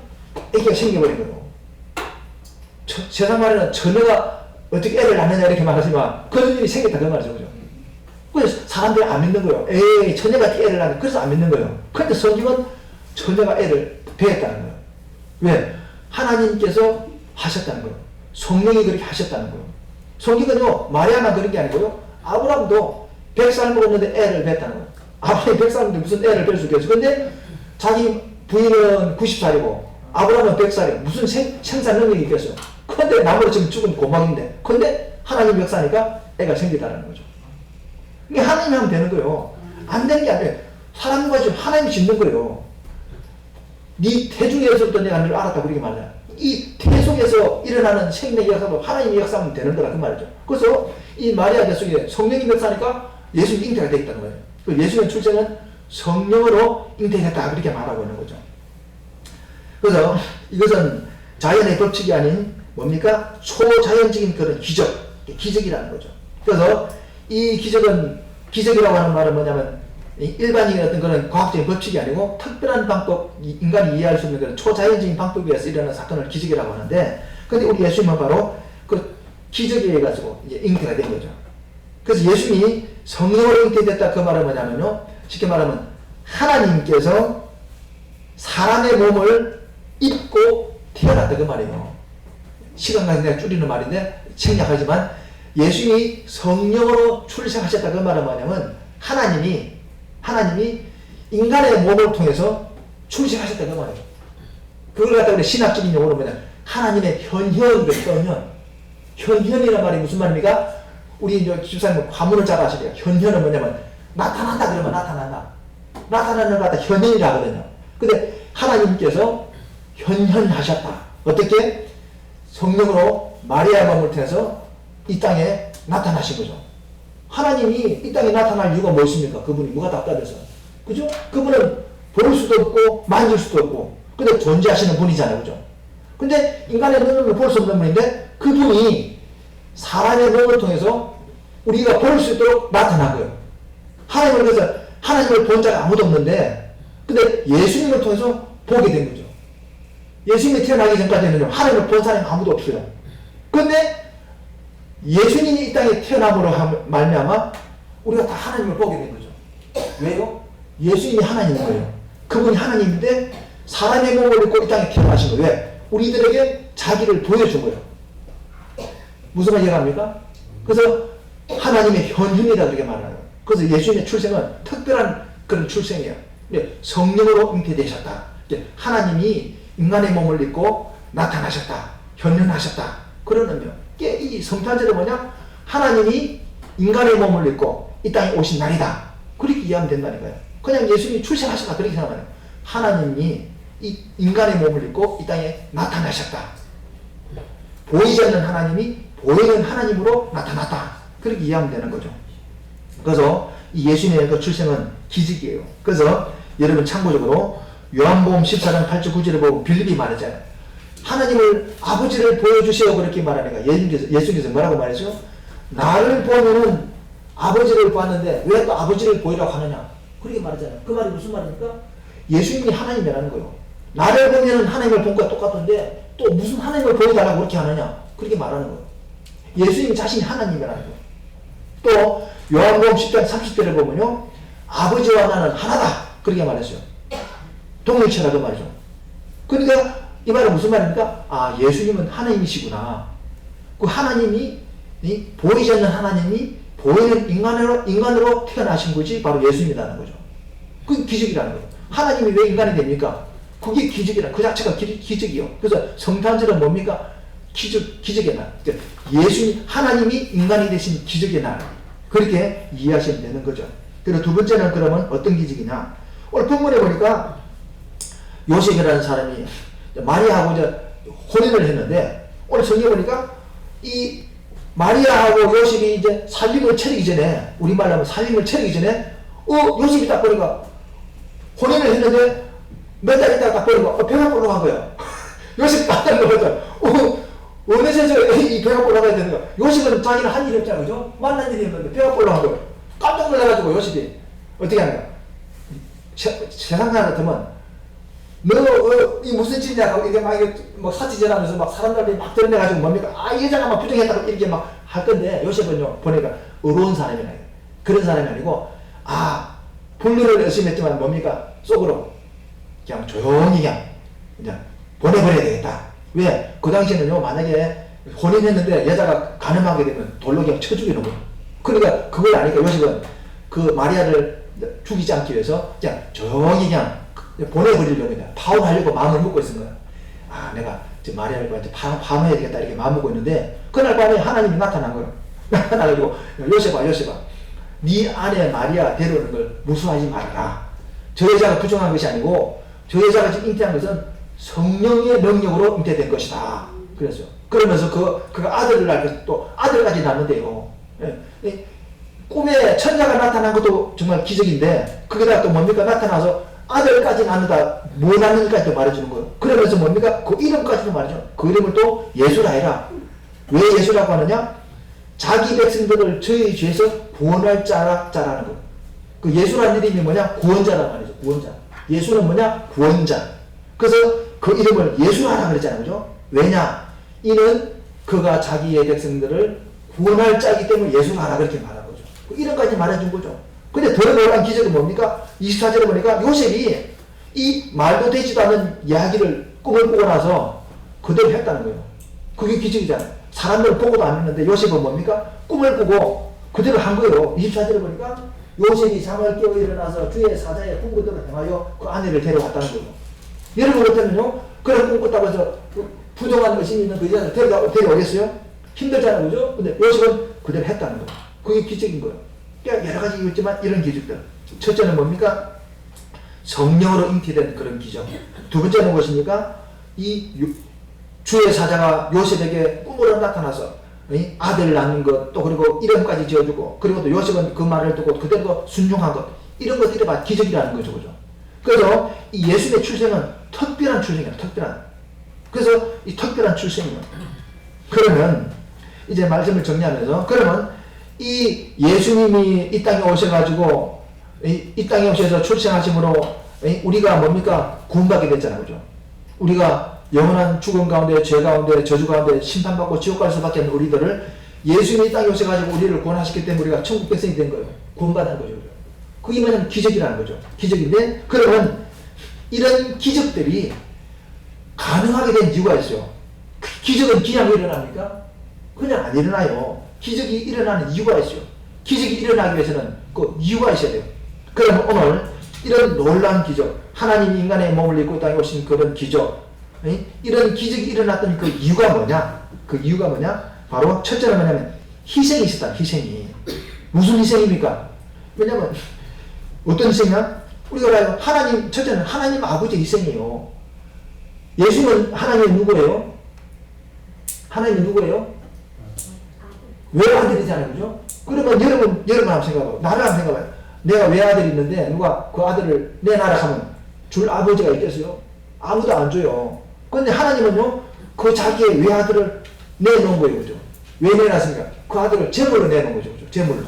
A: 애기가 생겨버린 거예요. 세상 말에는 처녀가 어떻게 애를 낳느냐 이렇게 말하지만 그런 일이 생겼다 그 말이죠. 그죠? 그래서 사람들이 안 믿는 거예요. 에이, 처녀가 애를 낳는, 그래서 안 믿는 거예요. 그런데 성경은 처녀가 애를 배했다는 거예요. 왜? 하나님께서 하셨다는 거예요. 성령이 그렇게 하셨다는 거예요. 성경은요, 마리아만 그런 게 아니고요, 아브라함도 100살 먹었는데 애를 뱄다는 거예요. 아브라함이 100살인데 무슨 애를 뵐 수 있겠어? 근데 자기 부인은 90살이고 아브라함은 100살이고 무슨 생산 능력이 있겠어요? 그런데 나무로 지금 죽은 고막인데, 근데 하나님 역사니까 애가 생기다라는 거죠. 이게 하나님이 하면 되는 거예요. 안 되는 게 아니에요. 사람과 지금 하나님이 짓는 거예요. 네 태중에서부터 내가 너를 알았다 그렇게 말해요. 이 태 속에서 일어나는 생명의 역사도 하나님의 역사하면 되는 거라 그 말이죠. 그래서 이 마리아 뱃속에 성령이 역사니까 예수님 잉태가 되어 있다는 거예요. 그 예수님의 출생은 성령으로 잉태됐다 그렇게 말하고 있는 거죠. 그래서 이것은 자연의 법칙이 아닌 뭡니까? 초자연적인 그런 기적이라는 거죠. 그래서 이 기적이라고 하는 말은 뭐냐면 일반적인 어떤 그런 과학적인 법칙이 아니고 특별한 방법, 인간이 이해할 수 있는 그런 초자연적인 방법에 의해서 일어나는 사건을 기적이라고 하는데, 근데 우리 예수님은 바로 그 기적에 의해 가지고 이제 잉태가 된 거죠. 그래서 예수님이 성령으로 잉태됐다 그 말은 뭐냐면요, 쉽게 말하면 하나님께서 사람의 몸을 입고 태어났다 그 말이에요. 시간 관계 내가 줄이는 말인데 생략하지만 예수님이 성령으로 출생하셨다 그 말은 뭐냐면 하나님이 인간의 몸을 통해서 출생하셨다 그 말이에요. 그걸 갖다가 우리 신학적인 용어로 뭐냐 하나님의 현현이란 말이 무슨 말입니까? 우리 이제 집사님 과문을 잘 아시래요. 현현은 뭐냐면 나타난다 그러면 나타나는 걸 갖다 현현이라 하거든요. 근데 하나님께서 현현하셨다. 어떻게? 성령으로 마리아 몸을 통해서 이 땅에 나타나신 거죠. 하나님이 이 땅에 나타날 이유가 무엇입니까? 그분이 뭐가 답답해서. 그죠? 그분은 볼 수도 없고 만질 수도 없고 근데 존재하시는 분이잖아요. 그죠? 근데 인간의 눈으로 볼 수 없는 분인데 그분이 사람의 몸을 통해서 우리가 볼 수 있도록 나타난 거예요. 하나님을 그래서 하나님을 본 자가 아무도 없는데 근데 예수님을 통해서 보게 된 거죠. 예수님이 태어나기 전까지는 하나님을 본 사람이 아무도 없어요. 근데 예수님이 이 땅에 태어남으로 말미암아 우리가 다 하나님을 보게 된 거죠. 왜요? 예수님이 하나님인 거예요. 그분이 하나님인데 사람의 몸을 입고 이 땅에 태어나신 거예요. 왜? 우리들에게 자기를 보여준 거예요. 무슨 말 이해갑니까? 그래서 하나님의 현현이라 그렇게 말하는 거예요. 그래서 예수님의 출생은 특별한 그런 출생이에요. 성령으로 잉태되셨다. 하나님이 인간의 몸을 입고 나타나셨다. 현현하셨다. 그런 의미요. 이 성탄절은 뭐냐? 하나님이 인간의 몸을 입고 이 땅에 오신 날이다. 그렇게 이해하면 된다니까요. 그냥 예수님이 출생하셨다. 그렇게 생각하면 하나님이 이 인간의 몸을 입고 이 땅에 나타나셨다. 보이지 않는 하나님이 보이는 하나님으로 나타났다. 그렇게 이해하면 되는 거죠. 그래서 이 예수님의 그 출생은 기적이에요. 그래서 여러분 참고적으로 요한복음 14장 8절 9절에 보고 빌립이 말했잖아요. 하나님을 아버지를 보여주세요 그렇게 말하니까 예수님께서 뭐라고 말했죠? 나를 보면은 아버지를 봤는데 왜 또 아버지를 보이라고 하느냐 그렇게 말했잖아요. 그 말이 무슨 말입니까? 예수님이 하나님이라는 거예요. 나를 보면은 하나님을 본 것과 똑같은데 또 무슨 하나님을 보여달라고 그렇게 하느냐 그렇게 말하는 거예요. 예수님 자신이 하나님이라는 거예요. 또 요한복음 10장 30절에 보면요 아버지와 나는 하나다 그렇게 말했어요. 동일체라고 말이죠. 그러니까 이 말은 무슨 말입니까? 아 예수님은 하나님이시구나. 그 하나님이 보이지 않는 하나님이 보이는 인간으로 태어나신 것이 바로 예수님이라는 거죠. 그게 기적이라는 거예요. 하나님이 왜 인간이 됩니까? 그게 기적이라 그 자체가 기적이요. 그래서 성탄절은 뭡니까? 기적의 날. 예수님 하나님이 인간이 되신 기적의 날. 그렇게 이해하시면 되는 거죠. 그리고 두 번째는 그러면 어떤 기적이냐? 오늘 본문에 보니까 요셉이라는 사람이 마리아하고 이제 혼인을 했는데 오늘 성경에 보니까 이 마리아하고 요셉이 이제 살림을 차리기 전에 우리말로 하면 살림을 차리기 전에 요셉이 딱 보니까 혼인을 했는데 몇 달 있다가 딱 보니까 배가 올라간 거예요. 요셉이 깜짝 놀랐죠. 어느새 이 배가 올라가야 되는 거야. 요셉은 자기는 한 일이 없잖아, 그죠? 만난 일이 없는데 배가 올라간 거예요. 깜짝 놀라가지고 요셉이 어떻게 하는 거야? 세상 사람 같으면 이 무슨 짓이냐 하고 이게 막 사치 전하면서 막 사람들이 막 드러내가지고 뭡니까? 이 여자가 막 부정했다고 이렇게 막 할 건데 요셉은요 보니까 의로운 사람이라 그런 사람이 아니고 불륜을 열심히 했지만 뭡니까? 속으로 그냥 조용히 그냥 보내버려야 되겠다. 왜? 그 당시에는요 만약에 혼인했는데 여자가 가늠하게 되면 돌로 그냥 쳐 죽이는 거예요. 그러니까 그걸 아니까 요셉은 그 마리아를 죽이지 않기 위해서 그냥 조용히 그냥 보내버리려고 그냥 파혼하려고 마음을 먹고 있은 거야. 내가 지금 마리아를 파혼해야 되겠다 이렇게 마음 먹고 있는데 그날 밤에 하나님이 나타난 거예요. 나타나가지고 요셉아 네 아내 마리아 데려오는 걸 무수하지 말아라. 저 여자가 부정한 것이 아니고 저 여자가 지금 잉태한 것은 성령의 능력으로 잉태된 것이다. 그랬어요. 그러면서 그 아들을 낳고 또 아들까지 낳는데요. 꿈에 천사가 나타난 것도 정말 기적인데 거기다가 또 뭡니까? 나타나서 아들까지 낳는다. 뭐 낳는지까지 또 말해주는 거예요. 그러면서 뭡니까? 그 이름까지도 말해줘. 그 이름을 또 예수라 해라. 왜 예수라고 하느냐? 자기 백성들을 저희 죄에서 구원할 자라는 거예요. 그 예수라는 이름이 뭐냐? 구원자란 말이죠. 구원자. 예수는 뭐냐? 구원자. 그래서 그 이름을 예수라라 그랬잖아요. 그죠? 왜냐? 이는 그가 자기의 백성들을 구원할 자이기 때문에 예수라라 그렇게 말한 거죠. 그 이름까지 말해준 거죠. 근데 더 놀라운 기적은 뭡니까? 24절에 보니까 요셉이 이 말도 되지도 않은 이야기를 꿈을 꾸고 나서 그대로 했다는 거예요. 그게 기적이잖아요. 사람들 보고도 안 했는데 요셉은 뭡니까? 꿈을 꾸고 그대로 한 거예요. 24절에 보니까 요셉이 잠을 깨어 일어나서 주의 사자의 꿈 그대로 행하여 그 아내를 데려왔다는 거예요. 여러분 그렇다면요, 그런 꿈 꿨다고 해서 부정한 것이 있는 그 여자를 데려오겠어요? 힘들잖아요, 그죠? 근데 요셉은 그대로 했다는 거예요. 그게 기적인 거예요. 그러니까 여러 가지 있지만 이런 기적들. 첫째는 뭡니까? 성령으로 잉태된 그런 기적. 두 번째는 무엇입니까? 주의 사자가 요셉에게 꿈으로 나타나서 아들을 낳는 것, 또 그리고 이름까지 지어주고, 그리고 또 요셉은 그 말을 듣고 그대로 순종한 것, 이런 것들이 다 기적이라는 거죠, 그죠? 그래서 이 예수님의 출생은 특별한 출생이에요, 특별한. 그래서 이 특별한 출생이에요. 그러면 이제 말씀을 정리하면서, 그러면 이 예수님이 이 땅에 오셔가지고 이 땅에 오셔서 출생하심으로 우리가 뭡니까? 구원받게 됐잖아요, 그죠? 우리가 영원한 죽음 가운데, 죄 가운데, 저주 가운데 심판받고 지옥 갈 수밖에 없는 우리들을 예수님이 이 땅에 오셔가지고 우리를 구원하셨기 때문에 우리가 천국 백성이 된 거예요. 구원받은 거죠. 그게 뭐냐면 기적이라는 거죠. 기적인데, 그러면 이런 기적들이 가능하게 된 이유가 있어요. 기적은 그냥 일어납니까? 그냥 안 일어나요. 기적이 일어나는 이유가 있어요. 기적이 일어나기 위해서는 그 이유가 있어야 돼요. 그럼 오늘 이런 놀라운 기적, 하나님이 인간의 몸을 입고 땅에 오신 그런 기적, 이런 기적이 일어났던 그 이유가 뭐냐? 그 이유가 뭐냐? 바로 첫째는 뭐냐면 희생이 있었다. 희생이. 무슨 희생입니까? 왜냐면 어떤 희생이냐? 우리가 봐요. 하나님, 첫째는 하나님 아버지 희생이에요. 예수는 하나님 누구예요? 하나님이 누구예요? 외아들이잖아요, 그죠? 그러면 여러분 한번 생각해봐요. 나를 한번 생각해봐요. 내가 외아들이 있는데 누가 그 아들을 내놔라 하면 줄 아버지가 있겠어요? 아무도 안 줘요. 그런데 하나님은요, 그 자기의 외아들을 내놓은 거예요, 그죠? 왜 내놨습니까? 그 아들을 제물로 내놓은 거죠, 그죠? 제물로.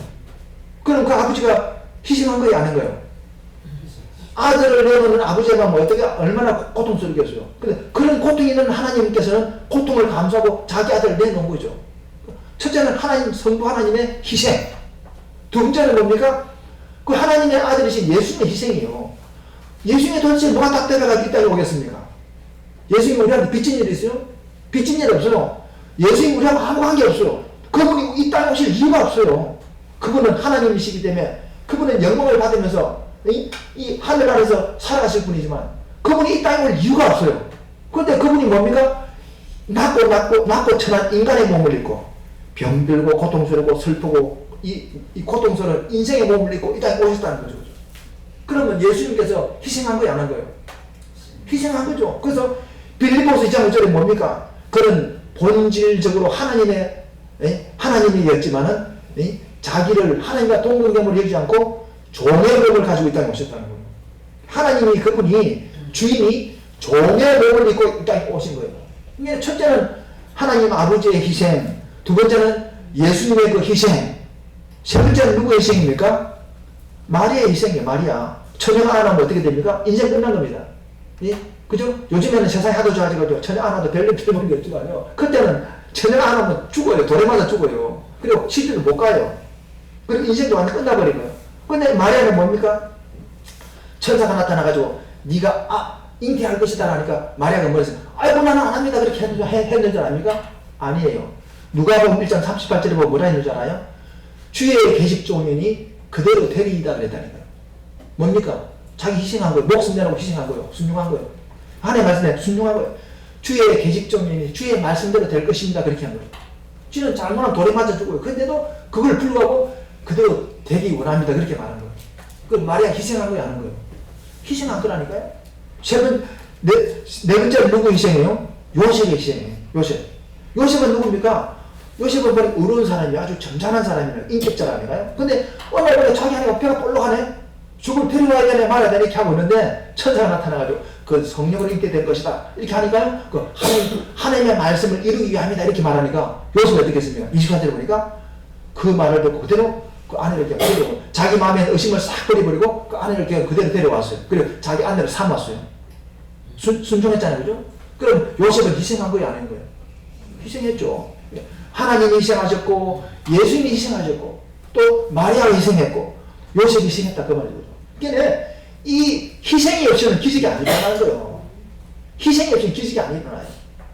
A: 그럼 그 아버지가 희생한 거예요, 안 한 거예요? 아들을 내놓는 아버지가 뭐 어떻게 얼마나 고통스럽겠어요. 근데 그런 고통이 있는 하나님께서는 고통을 감수하고 자기 아들을 내놓은 거죠. 첫째는 하나님, 성부 하나님의 희생. 두 번째는 뭡니까? 그 하나님의 아들이신 예수님의 희생이에요. 예수님이 도대체 뭐가 답답해가지고 이 땅에 오겠습니까? 예수님이 우리한테 빚진 일이 있어요? 빚진 일 없어요. 예수님이 우리하고 아무 관계 없어요. 그분이 이 땅에 오실 이유가 없어요. 그분은 하나님이시기 때문에 그분은 영광을 받으면서 이 하늘 아래서 살아가실 분이지만 그분이 이 땅에 올 이유가 없어요. 그런데 그분이 뭡니까? 낮고 천한 인간의 몸을 입고 병들고 고통스럽고 슬프고 이 고통스러운 인생의 몸을 입고 이 땅에 오셨다는 거죠. 그러면 예수님께서 희생한 거예요, 안 한 거예요? 희생한 거죠. 그래서 빌립보서 2장 5절에 뭡니까? 그런 본질적으로 하나님이었지만은 자기를 하나님과 동등됨을 여기지 않고 종의 몸을 가지고 이 땅에 오셨다는 거예요. 하나님이 그분이 주인이 종의 몸을 입고 이 땅에 오신 거예요. 이게 첫째는 하나님 아버지의 희생, 두 번째는 예수님의 그 희생, 세 번째는 누구의 희생입니까? 마리아의 희생이에요. 마리아. 처녀가 안 하면 어떻게 됩니까? 인생 끝난 겁니다. 예? 그죠? 요즘에는 세상이 하도 좋아지고 처녀 안 하도 별로 필요한 게 없지만요. 그때는 처녀가 안 하면 죽어요. 돌에 맞아 죽어요. 그리고 시집도 못 가요. 그리고 인생도 완전 끝나버리고요. 근데 마리아는 뭡니까? 천사가 나타나가지고 네가 잉태할 것이다 하니까 마리아가 뭐랬어요? 아이고 나는 안 합니다. 그렇게 했는 줄 압니까? 아니에요. 누가복음 1장 38절에 보면 뭐라 했는 줄 알아요? 주의 계식 종연이 그대로 되리이다 그랬다니까요. 뭡니까? 자기 희생한 거예요. 목숨 내놓고 희생한 거예요. 순종한 거예요. 하나님의 말씀에 순종한 거예요. 주의 계식 종연이 주의 말씀대로 될 것입니다. 그렇게 한 거예요. 주는 잘못하면 돌에 맞아 죽어요. 그런데도 그걸 불구하고 그대로 되기 원합니다. 그렇게 말한 거예요. 그 마리아 희생한 거예요, 안 한 거예요? 희생한 거라니까요. 네 번째는 누구 희생이에요? 요셉의 희생이에요. 요셉은 누굽니까? 요셉은 바로 의로운 사람이에요. 아주 점잖은 사람이에요. 인격자가 아니라요. 근데 오늘 보니 자기 하니까 배가 볼록하네. 죽을 데려와야 되네 말아야 되네 이렇게 하고 있는데 천사가 나타나가지고 그 성령으로 잉태될 것이다 이렇게 하니까요. 그 하나님의 말씀을 이루기 위함이다 이렇게 말하니까 요셉이 어떻게 했습니까? 24절에 보니까 그 말을 듣고 그대로 그 아내를 그냥 데려오고 자기 마음에 의심을 싹 버려버리고 그 아내를 그냥 그대로 데려왔어요. 그리고 자기 아내를 삼았어요. 순종했잖아요. 그죠? 그럼 요셉은 희생한 거예요, 안 한 거예요? 희생했죠. 하나님이 희생하셨고 예수님이 희생하셨고 또 마리아가 희생했고 요셉이 희생했다 그 말이죠. 그러니까 이 희생이 없이는 기적이 안 일어나는 거예요. 희생이 없이는 기적이 안 일어나요.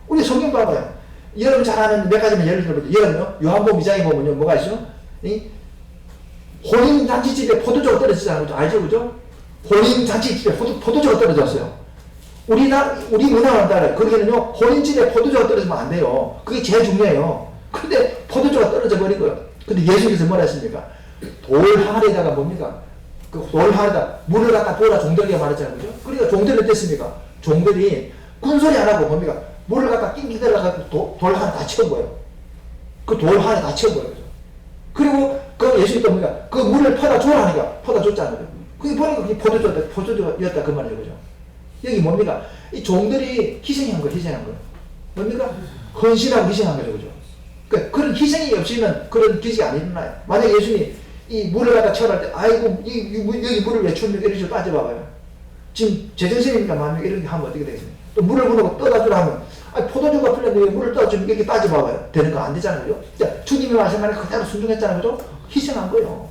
A: 우리 성경 봐봐요. 여러분 잘 아는 몇 가지만 예를 들어보죠. 여러분요, 요한복음 2장에 보면요, 뭐가 있죠? 혼인잔치집에 포도주가 떨어지잖아요. 그죠? 알죠? 그죠? 혼인잔치집에 포도주가 떨어졌어요. 우리 문화만 따라요. 거기는요, 혼인집에 포도주가 떨어지면 안 돼요. 그게 제일 중요해요. 근데 포도주가 떨어져 버린 거예요. 근데 예수님께서 뭐라 했습니까? 돌 항아리에다가 뭡니까? 그 돌 항아리에다 물을 갖다 부어라 종들에게 말했잖아요. 그죠? 그러니까 종들이 어땠습니까? 종들이 군소리 안 하고 뭡니까? 물을 갖다 낑낑 들어가서 돌 하나 다 채운 거예요. 그 돌 하나 다 채운 거예요. 그죠? 그리고 그 예수님도 뭡니까? 그 물을 퍼다 주라니까 퍼다 줬잖아요. 그게 보니까 그게 포도주였다 그 말이죠. 그죠? 여기 뭡니까? 이 종들이 희생한 거예요. 희생한 거예요. 뭡니까? 헌신하고 희생한 거죠. 그죠? 그러니까 그런 희생이 없이는 그런 기적이 안 일어나요. 만약에 예수님이 이 물을 갖다 채워할 때, 아이고, 여기 물을 왜 추운데 이러시고 따져봐봐요. 지금 제정신이니까 만약에 이렇게 하면 어떻게 되겠습니까? 또 물을 부어놓고 떠다주라 하면, 포도주가 풀렸는데 왜 물을 떠다주면 이렇게 따져봐봐요. 되는 거 안 되잖아요. 그죠? 자, 주님이 말씀 말에 그대로 순종했잖아요. 그죠? 희생한 거예요.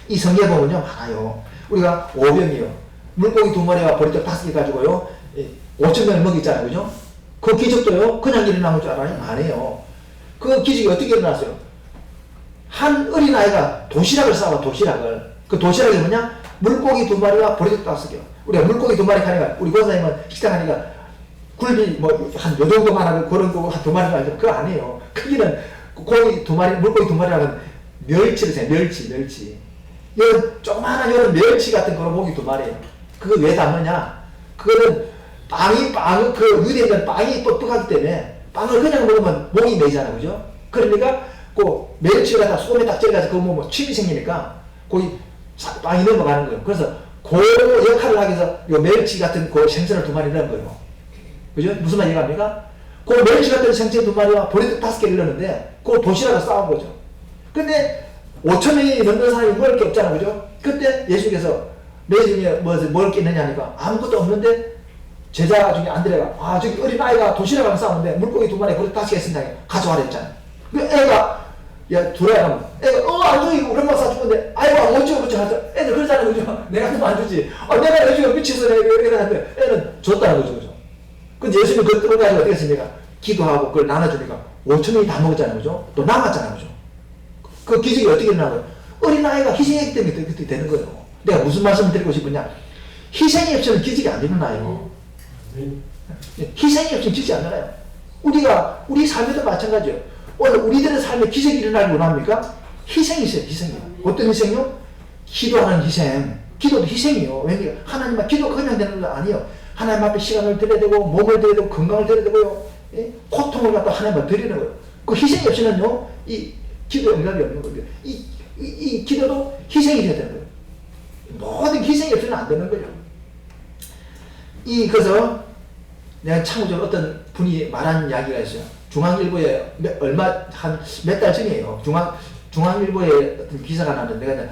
A: 이 성경에 보면요, 많아요. 우리가 오병이요. 물고기 2마리와 보리떡 5개 가지고요, 5,000명을 먹였잖아요. 그죠? 그 기적도요, 그냥 일어나는 줄 알아요? 아니에요. 그 기적이 어떻게 일어났어요? 한 어린아이가 도시락을 싸와, 도시락을. 그 도시락이 뭐냐? 물고기 2마리와 보리떡 5개. 우리가 물고기 2마리 가니까, 우리 권사님은 식당 가니까 굴비 한 요 정도만 하고 그런 거 한 2마리가 아니죠. 그거 아니에요. 크기는 고기 2마리, 물고기 2마리라면 멸치를 세요. 멸치. 이런 조그마한 이런 멸치 같은 그런 고기 2마리예요. 그거 왜 담느냐? 그거는 그 유대인은 빵이 뻑뻑하기 때문에 빵을 그냥 먹으면 목이 메이잖아요. 그죠? 그러니까 그 멸치를 갖다 소금에 딱 절여가지고 그거 먹으면 침이 생기니까 거기 빵이 넘어가는 거예요. 그래서 그 역할을 하기 위해서 요 멸치 같은 그 생선을 2마리 넣은 거예요. 그죠? 무슨 말 이해갑니까? 그 멸치 같은 생선 2마리와 보리떡 5개를 넣었는데 그걸 도시락을 싸운 거죠. 근데 5,000명이 넘는 사람이 먹을 게 없잖아요. 그죠? 그때 예수님께서 내 중에 먹을 게 있느냐 하니까 아무것도 없는데 제자 중에 안드레가 저기 어린아이가 도시락을 싸우는데 물고기 2마리 보리떡 5개 있습니다. 가져와라 했잖아요. 그 애가 두라야 하면 애가 안 줘. 이거 오랜만에 사주는데 아이고 어쩌고 하죠. 애들 그러잖아요. 그죠? 내가 그러면 안 주지. 내가 요즘에 미쳐서 내가 이렇게 하는데 애는 줬다는 거죠. 그죠? 근데 예수님은 그걸 끌어가지고 어떻게 했습니까? 기도하고 그걸 나눠주니까 5,000명이 다 먹었잖아요. 그죠? 또 남았잖아요. 그죠? 그 기적이 어떻게 일어나고요? 어린아이가 희생했기 때문에 그렇게 되는 거예요. 내가 무슨 말씀을 드리고 싶으냐? 희생이 없이는 기적이 안 일어나요. 희생이 없이는 기적이 안 일어나요. 우리 삶에도 마찬가지예요. 오늘 우리들의 삶에 기적이 일어나기 원합니까? 희생이 있어요. 희생이. 어떤 희생이요? 기도하는 희생. 기도도 희생이요. 왜냐면 하나님 앞에 기도가 그냥 되는 건 아니에요. 하나님 앞에 시간을 드려야 되고 몸을 드려야 되고 건강을 드려야 되고요. 고통을 갖다 하나님 앞에 드리는 거예요. 그 희생이 없이는요. 이 기도 응답이 없는 거예요. 이 기도도 희생이 돼야 되는 거예요. 모든 희생이 없이는 안 되는 거예요. 그래서 내가 참고적으로 어떤 분이 말한 이야기가 있어요. 중앙일보에 한 몇 달 전이에요. 중앙일보에 어떤 기사가 나왔는데 내가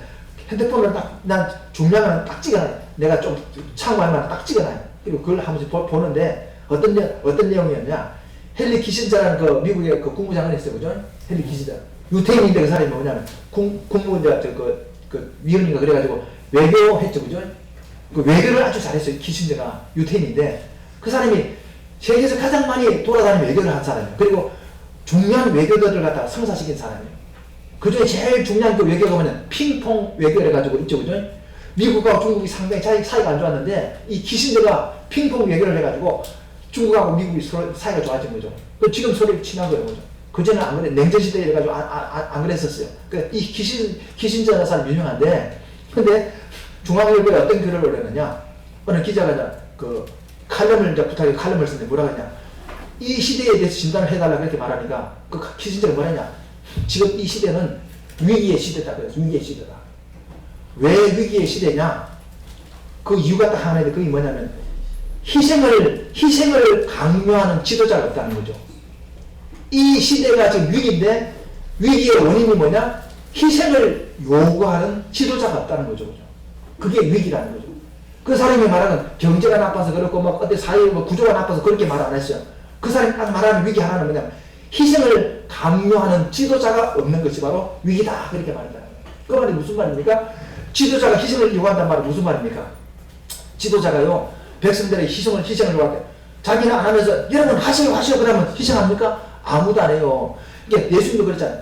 A: 핸드폰을 난 중량을 딱 찍어놔요. 내가 좀 참고할 만한 딱 찍어놔요. 그리고 그걸 한 번씩 보는데 어떤 내용이었냐? 헨리 키신저라는 그 미국의 그 국무장관이 있어요. 그죠? 헨리 키신저. 유태인인데 그 사람이 뭐냐면 국무인가 그 위원인가 그래가지고 외교했죠. 그죠? 그 외교를 아주 잘했어요. 키신저가 유태인인데 그 사람이 세계에서 가장 많이 돌아다니며 외교를 한 사람이에요. 그리고 중요한 외교들을 갖다가 성사시킨 사람이에요. 그 중에 제일 중요한 그 외교가 뭐냐면 핑퐁 외교를 해가지고 있죠. 그죠? 미국과 중국이 상당히 사이가 안 좋았는데 이 키신저가 핑퐁 외교를 해가지고 중국하고 미국이 서로 사이가 좋아진 거죠. 지금 서로 친한 거예요. 그죠? 그전에는 안 그래. 냉전시대에 이래가지고 안 그랬었어요. 이 키신저 사람 유명한데 근데 중앙일보에 어떤 글을 올렸느냐? 어느 기자가 그 칼럼을 이제 부탁해 칼럼을 쓰는데 뭐라고 했냐? 이 시대에 대해서 진단을 해달라 그렇게 말하니까 그 키신저가 뭐랬냐? 지금 이 시대는 위기의 시대다 그래서 위기의 시대다. 왜 위기의 시대냐? 그 이유가 딱 하나 있는데 그게 뭐냐면 희생을 강요하는 지도자가 없다는 거죠. 이 시대가 지금 위기인데 위기의 원인이 뭐냐? 희생을 요구하는 지도자가 없다는 거죠. 그게 위기라는 거죠. 그 사람이 말하는 경제가 나빠서 그렇고 막 어때 사회 구조가 나빠서 그렇게 말 안 했어요. 그 사람이 딱 말하는 위기 하나는 뭐냐면 희생을 강요하는 지도자가 없는 것이 바로 위기다 그렇게 말한다는 거예요. 그 말이 무슨 말입니까? 지도자가 희생을 요구한다는 말은 무슨 말입니까? 지도자가요 백성들의 희생을 요구할 때 자기는 안 하면서 여러분 하시오 그러면 희생합니까? 아무도 안 해요. 이게 예수님도 그랬잖아요.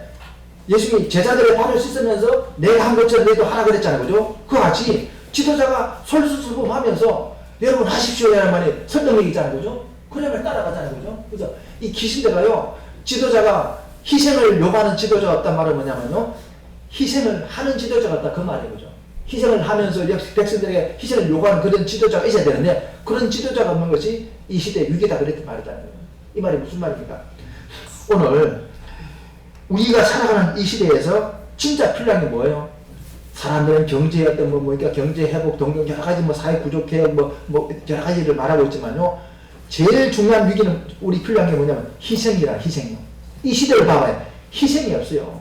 A: 예수님이 제자들의 발을 씻으면서 내가 한 것처럼 너희도 하라 그랬잖아요. 그죠? 그거 같이 지도자가 솔솔솔범하면서 여러분 하십시오 라는 말이 설득력이 있잖아요. 그죠? 그러면 따라가잖아요. 그죠? 그래서 이 기신대가요, 지도자가 희생을 요구하는 지도자가 없단 말은 뭐냐면요, 희생을 하는 지도자가 없다 그 말이에요. 그죠? 희생을 하면서 백성들에게 희생을 요구하는 그런 지도자가 있어야 되는데 그런 지도자가 없는 것이 이 시대의 위기다 그랬던 말이잖아요. 이 말이 무슨 말입니까? 오늘 우리가 살아가는 이 시대에서 진짜 필요한 게 뭐예요? 사람들은 경제 어떤 그러니까 경제 회복, 동경 여러 가지 사회 구조 개혁 여러 가지를 말하고 있지만요. 제일 중요한 위기는 우리 필요한 게 뭐냐면 희생이라 희생이요. 이 시대를 봐봐요. 희생이 없어요.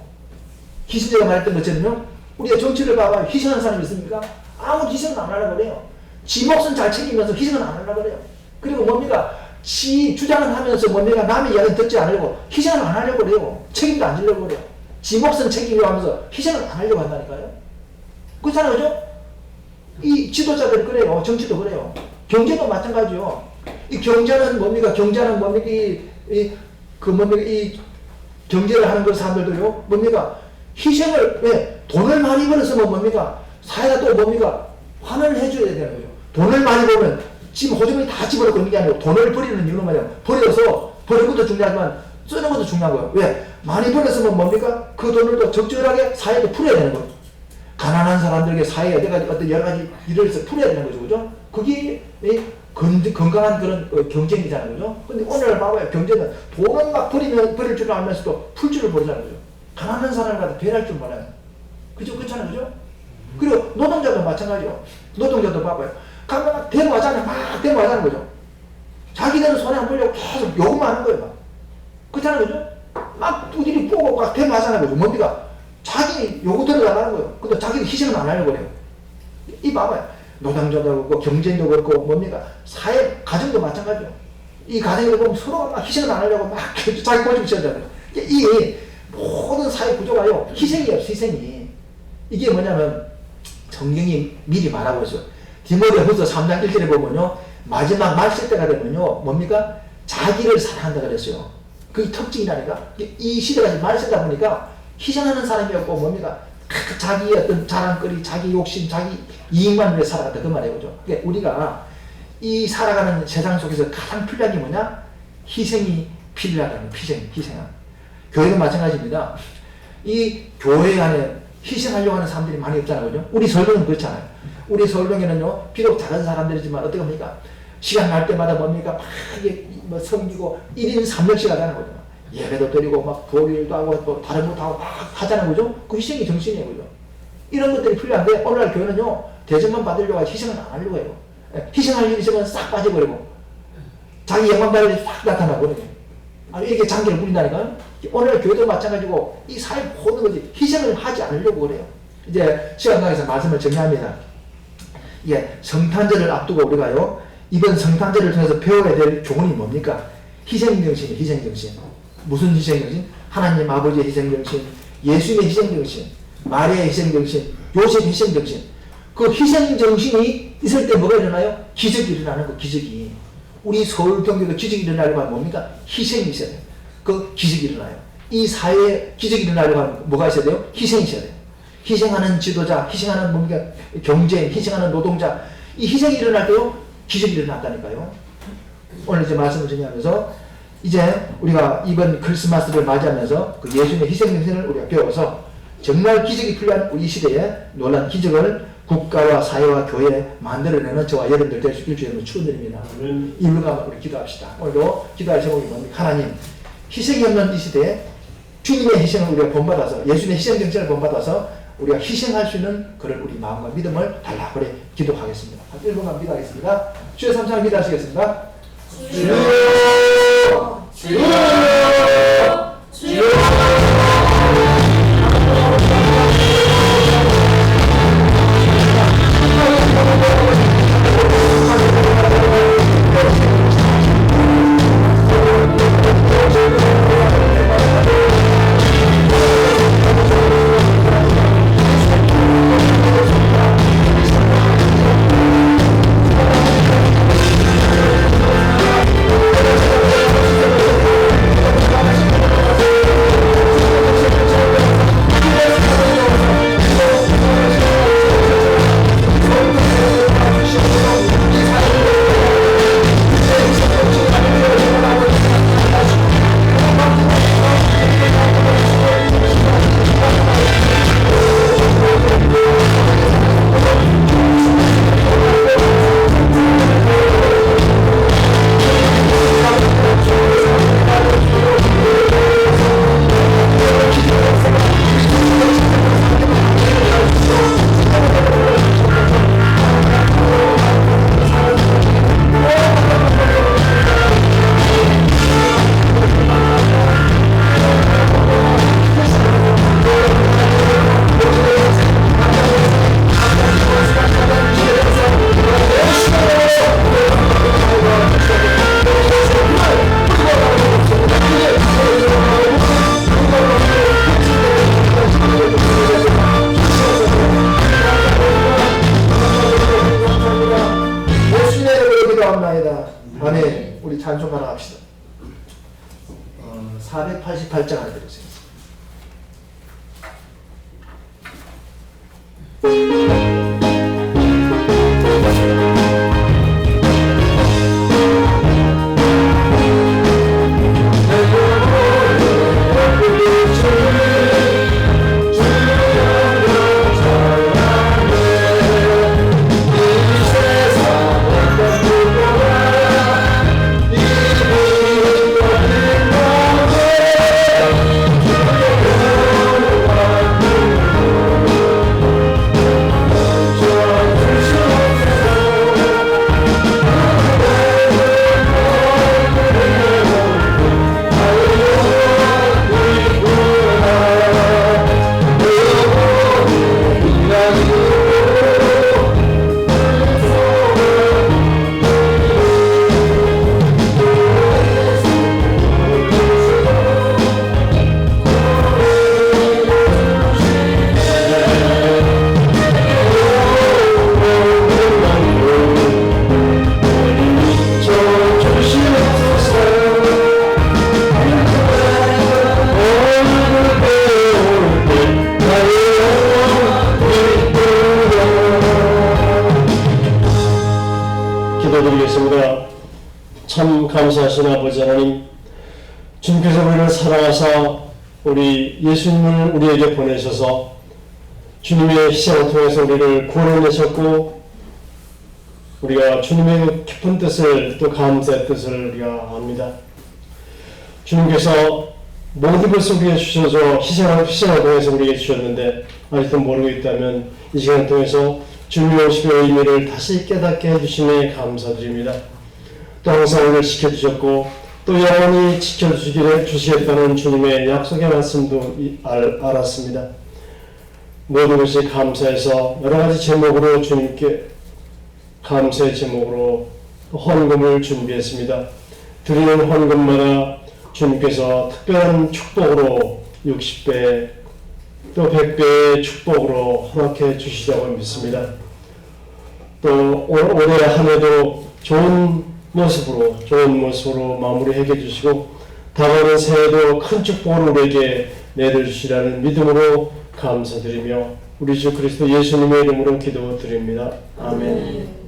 A: 기신제가 말했던 것처럼요. 우리가 정치를 봐봐요. 희생하는 사람이 있습니까? 아무 희생은 안 하려고 그래요. 지 몫은 잘 챙기면서 희생은 안 하려고 그래요. 그리고 뭡니까? 지 주장은 하면서 뭡니까? 남의 이야기는 듣지 않으려고 희생을 안 하려고 그래요. 책임도 안 지려고 그래요. 지 몫은 챙기려고 하면서 희생을 안 하려고 한다니까요. 그렇잖아요. 그죠? 이 지도자들이 그래요. 정치도 그래요. 경제도 마찬가지요. 이 경제는 뭡니까? 경제는 뭡니까? 이 경제를 하는 그 사람들도요. 뭡니까? 희생을, 왜? 돈을 많이 벌었으면 뭡니까? 사회가 또 뭡니까? 환원을 해줘야 되는 거죠. 돈을 많이 벌면 지금 호주머니 다 집어넣고 있는 게 아니고 돈을 버리는 이유는 뭐냐면 버려서 버리는 것도 중요하지만 쓰는 것도 중요한 거예요. 왜? 많이 벌었으면 뭡니까? 그 돈을 또 적절하게 사회에 풀어야 되는 거예요. 가난한 사람들에게 사회에 어떤 여러 가지 일을 해서 풀어야 되는 거죠. 그죠? 그게 건강한 그런 경쟁이잖아요. 그죠? 근데 오늘 봐봐요. 경제는 돈은 막 버릴 줄 알면서도 풀 줄을 모르잖아요. 그죠? 가난한 사람을 갖다 배려할 줄 몰라요. 그죠? 그렇잖아요. 그죠? 그리고 노동자도 마찬가지요. 노동자도 봐봐요. 가면 막 데모하잖아요. 막 데모하자는 거죠. 자기들은 손에 안 보려고 계속 요구만 하는 거예요. 막. 그렇잖아요. 그죠? 막 두들이 보고 막 데모하잖아요. 그죠? 뭡니까? 자기 요구 들어가는 거예요. 근데 자기는 희생은 안 하려고 그래요. 이 봐봐요. 노동자도 그렇고 경쟁도 그렇고 뭡니까? 사회, 가정도 마찬가지요. 이 가정을 보면 서로 막 희생을 안 하려고 막 자기 고집을 치잖아요. 이 모든 사회 구조가요. 희생이 없어, 희생이. 이게 뭐냐면 성경이 미리 말하고 있어요. 디모데후서 3장 1절에 보면요. 마지막 말세 때가 되면요. 뭡니까? 자기를 사랑한다 그랬어요. 그게 특징이라니까. 이 시대가 말세다 보니까 희생하는 사람이 없고 뭡니까? 자기의 어떤 자랑거리, 자기 욕심, 자기 이익만 위해 살아갔다 그 말이에요. 그죠? 그러니까 우리가 이 살아가는 세상 속에서 가장 필요한 게 뭐냐? 희생이 필요하다는 거예요. 희생함. 교회도 마찬가지입니다. 이 교회 안에 희생하려고 하는 사람들이 많이 없잖아요. 그죠? 우리 설교는 그렇잖아요. 우리 설교에는요, 비록 작은 사람들이지만 어떻게 합니까? 시간 날 때마다 뭡니까? 막 이게 섬기고 1인 3명씩 하자는 거죠. 예배도 드리고 막 부활일도 하고 또 다른 것도 하고 막 하자는 거죠. 그 희생이 정신이에요. 그죠? 이런 것들이 필요한데 오늘날 교회는요, 대접만 받으려고 하지 희생을 안 하려고 해요. 희생할 일이 있으면 싹 빠져버리고 자기 영광발이 싹 나타나고 이렇게 장기를 부린다니까요. 오늘 교회도 마찬가지고 이 사회 모든 것이 희생을 하지 않으려고 그래요. 이제 시간 관계에서 말씀을 정리합니다. 예, 성탄절을 앞두고 우리가요, 이번 성탄절을 통해서 배워야 될 교훈이 뭡니까? 희생정신이에요. 희생정신. 무슨 희생정신? 하나님 아버지의 희생정신, 예수님의 희생정신, 마리아의 희생정신, 요셉의 희생정신. 그 희생정신이 있을 때 뭐가 일어나요? 기적이 일어나는 거. 기적이. 우리 서울 경기도 기적이 일어나려고 하면 뭡니까? 희생이 있어야 돼요. 그 기적이 일어나요. 이 사회에 기적이 일어나려고 하면 뭐가 있어야 돼요? 희생이 있어야 돼요. 희생하는 지도자, 희생하는 뭡니까? 경제, 희생하는 노동자. 이 희생이 일어날 때요, 기적이 일어났다니까요. 오늘 이제 말씀을 정리하면서 이제 우리가 이번 크리스마스를 맞이하면서 그 예수님의 희생정신을 우리가 배워서 정말 기적이 필요한 우리 시대에 놀란 기적을 국가와 사회와 교회에 만들어내는 저와 여러분들 될 수 있길 주님을 축원드립니다. 이불과 우리 기도합시다. 오늘도 기도할 제목이 뭡니까? 하나님, 희생이 없는 이 시대에 주님의 희생을 우리가 본받아서, 예수님의 희생정신을 본받아서 우리가 희생할 수 있는 그런 우리 마음과 믿음을 달라 그래 기도하겠습니다. 한 1분간 기도하겠습니다. 주여 삼창을 기도하시겠습니다. 주여, 주여, 주여. 원하옵나이다. 아멘. 우리 찬송하러 합시다. 488장 하나 들으세요.
C: 기도드리겠습니다. 참 감사하신 아버지 하나님, 주님께서 우리를 사랑하사 우리 예수님을 우리에게 보내셔서 주님의 희생을 통해서 우리를 구원해내셨고, 우리가 주님의 그 깊은 뜻을, 또 감사의 뜻을 우리가 압니다. 주님께서 모든 것을 우리에게 주셔서 희생을 통해서 우리에게 주셨는데 아직도 모르고 있다면 이 시간을 통해서 주님의 오심의 의미를 다시 깨닫게 해주심에 감사드립니다. 또 항상 우리를 지켜주셨고 또 영원히 지켜주시겠다는 주님의 약속의 말씀도 알았습니다. 모든 것이 감사해서 여러 가지 제목으로 주님께 감사의 제목으로 헌금을 준비했습니다. 드리는 헌금마다 주님께서 특별한 축복으로 60배 또 100배의 축복으로 허락해 주시자고 믿습니다. 또 올해 한 해도 좋은 모습으로 마무리해 주시고 다가오는 새해도 큰 축복을 우리에게 내려주시라는 믿음으로 감사드리며 우리 주 그리스도 예수님의 이름으로 기도드립니다. 아멘.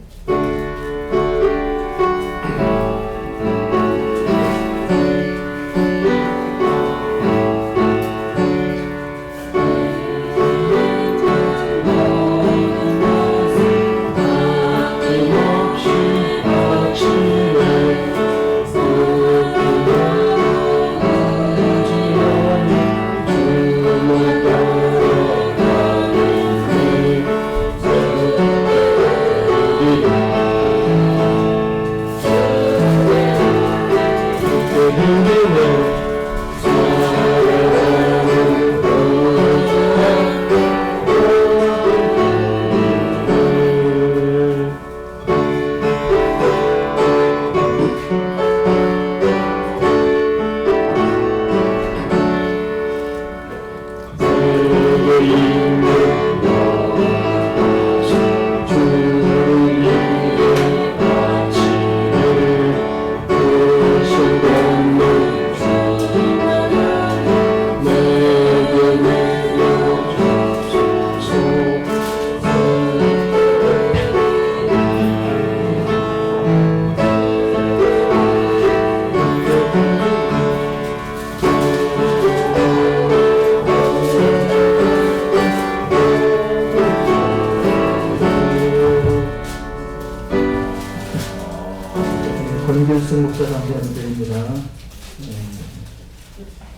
A: 권길승 목사 감사드립니다.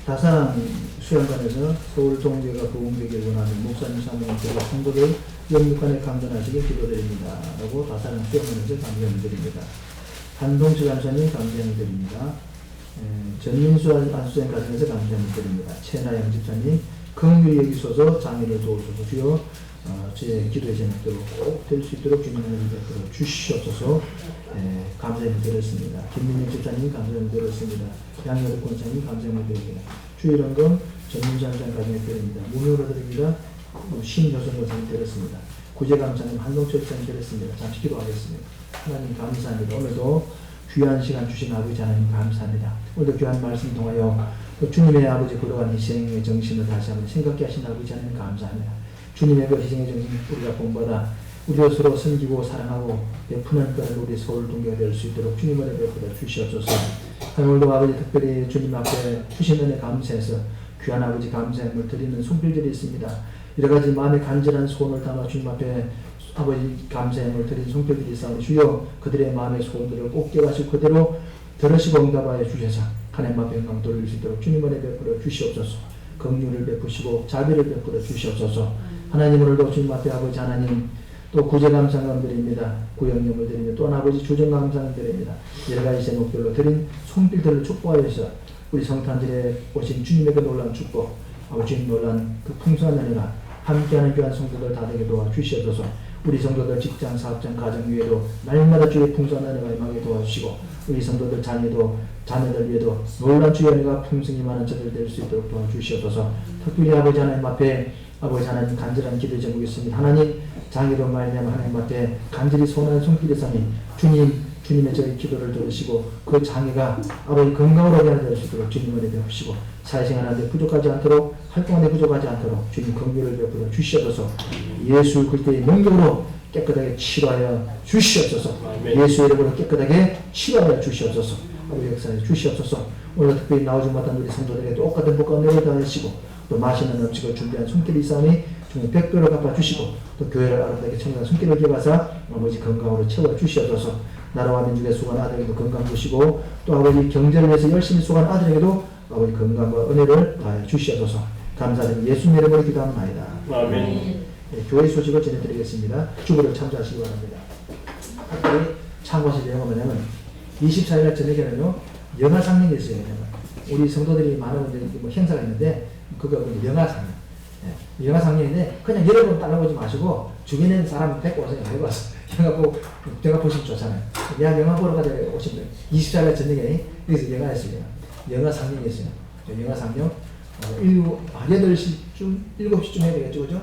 A: 다산 수양관에서 서울 동대가 부흥되길 원하는 목사님 사모님께서 성도들 영육간에 감전하시길 기도드립니다. 라고 다산 수양관에서 감사드립니다. 한동수 간사님 감사드립니다. 전민수 안수생 가정에서 감사드립니다. 최나영 집사님 긍휼히 여기소서 장애를 도우소서 주여 제 기도의 제목대로 꼭 될 수 있도록 주님의 은혜를 베풀어 주시옵소서. 감사를 드렸습니다. 김민영 집사님 감사를 드렸습니다. 양여득 권사님 감사를 드립니다. 주일원금 전문장장 가정에 드립니다. 무료로 드립니다. 신여성 권사님 드렸습니다. 구제감사님 한동철장 드렸습니다. 잠시 기도하겠습니다. 하나님 감사합니다. 오늘도 귀한 시간 주신 아버지 하나님 감사합니다. 오늘도 귀한 말씀 통하여 또 주님의 아버지 그동안 희생의 정신을 다시 한번 생각게 하신 아버지 하나님 감사합니다. 주님의 그 희생의 정신 우리가 본받아 우리가 서로 섬기고 사랑하고 베푸는 것을 우리 서울 동기가 될 수 있도록 주님의 은혜 베풀어 주시옵소서. 오늘도 아버지 특별히 주님 앞에 주신 은혜 감사해서 귀한 아버지 감사함을 드리는 손길들이 있습니다. 여러 가지 마음에 간절한 소원을 담아 주님 앞에 아버지 감사함을 드리는 손길들이 있사오니 주여 그들의 마음의 소원들을 꼭 깨가시고 그대로 들으시고 응답하여 주셔서 하나님 앞에 영광 돌릴 수 있도록 주님 은혜 베풀어 주시옵소서. 긍휼을 베푸시고 자비를 베풀어 주시옵소서. 하나님 오늘도 주님 앞에 아버지 하나님 또 구제감사를 드립니다. 구역령을 드리며 또 아버지 주정감사를 드립니다. 여러 가지 제목들로 드린 손길들을 축복하여서 우리 성탄절에 오신 주님의 그 놀라운 축복 아버지 주님 놀라운 그 풍성한 은혜가 함께하는 귀한 성도들 다 되게 도와주시옵소서. 우리 성도들 직장, 사업장, 가정 위에도 날마다 주의 풍성한 은혜가 임하게 도와주시고 우리 성도들 자녀들 위에도 놀라운 주의 은혜가 풍성히 많은 저들 될 수 있도록 도와주시옵소서. 특별히 아버지 하나님 앞에 아버지 하나님 간절한 기도 제목이 있습니다. 하나님 장애로 말미암아 하나님 앞에 간절히 소원하는 손길이 있사니 주님의 저희 기도를 들으시고 그 장애가 아버지 건강으로 변화될 수 있도록 주님 은혜 베푸시고 사회생활하는데 부족하지 않도록 활동하는데 부족하지 않도록 주님 긍휼을 베풀어 주시옵소서. 예수 그리스도의 능력으로 깨끗하게 치료하여 주시옵소서. 예수의 이름으로 깨끗하게 치료하여 주시옵소서. 아버지 역사에 주시옵소서. 오늘 특별히 나오지 못한 우리 성도들에게 똑같은 복과 은혜를 더하시고 또 맛있는 음식을 준비한 손길이 있사오니 주님 백배로 갚아주시고 또 교회를 아름답게 청정한 손길을 기억하사 아버지 건강으로 채워주시옵소서. 나라와 민족의 수고한 아들에게도 건강 주시고 또 아버지 경제를 위해서 열심히 수고한 아들에게도 아버지 건강과 은혜를 더하여 주시옵소서. 감사드리며 예수님 이름으로 기도합니다.
C: 아멘.
A: 네, 교회 소식을 전해드리겠습니다. 주보를 참조하시기 바랍니다. 특별히 참고하실 내용은 뭐냐면 24일 저녁에는요 영화 상영이 있어요. 우리 성도들이 많은 분들이 뭐 행사가 있는데 그거 영화 상영. 네, 영화 상영인데 그냥 여러분 따라오지 마시고 주변에 있는 사람 데리고 오세요. 데리고 와서 영화 보시면 좋잖아요. 내가 영화 보러 가자 오시면 24일 저녁에 여기서 영화 했어요. 영화 상영이 있어요. 영화 상영 8시쯤 7시쯤 해야 되겠죠, 그죠?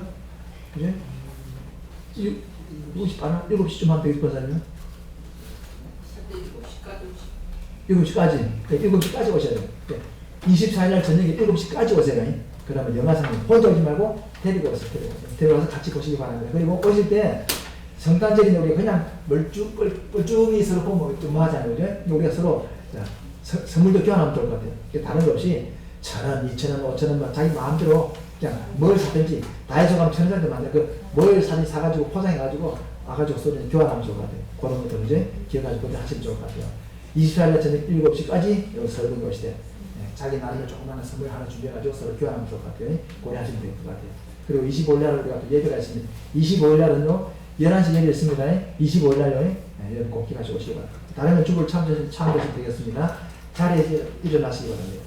A: 그죠? 7시쯤 하면 되겠죠, 사장님? 7시까지. 7시까지 오셔야 돼요. 24일날 저녁에 7시까지 오세요. 그러면 영화상님 혼자 오지 말고 데리고 오세요. 데리고 와서 같이 보시기 바랍니다. 그리고 오실 때 성탄절인데 우리가 그냥 뻘쭘히 서로 보면 좀 하잖아요. 그죠? 우리가 서로 선물도 교환하면 좋을 것 같아요. 다른 거 없이 1,000원, 2,000원, 5,000원 자기 마음대로 그냥 뭘 사든지 다이소 가면 1,000원짜리 만들어 뭘 사가지고 포장해가지고 와가지고 서로 교환하면 좋을 것 같아요. 그런 것들 이제 기억가지고 하시면 좋을 것 같아요. 24일 저녁 7시까지 여기 서는 것이 돼. 자기 나름의 조그마한 선물 하나 준비해가지고 서로 교환하면 좋을 것 같아요. 고려하시면 될 것 같아요. 그리고 25일날 우리가 또 예배가 있습니다. 25일날은요 11시 예배 있습니다. 25일날요 예배 꼭 기가지고 오시기 바랍니다. 다른 주부를 참조하시면 되겠습니다. 자리에서 일어나시기 바랍니다.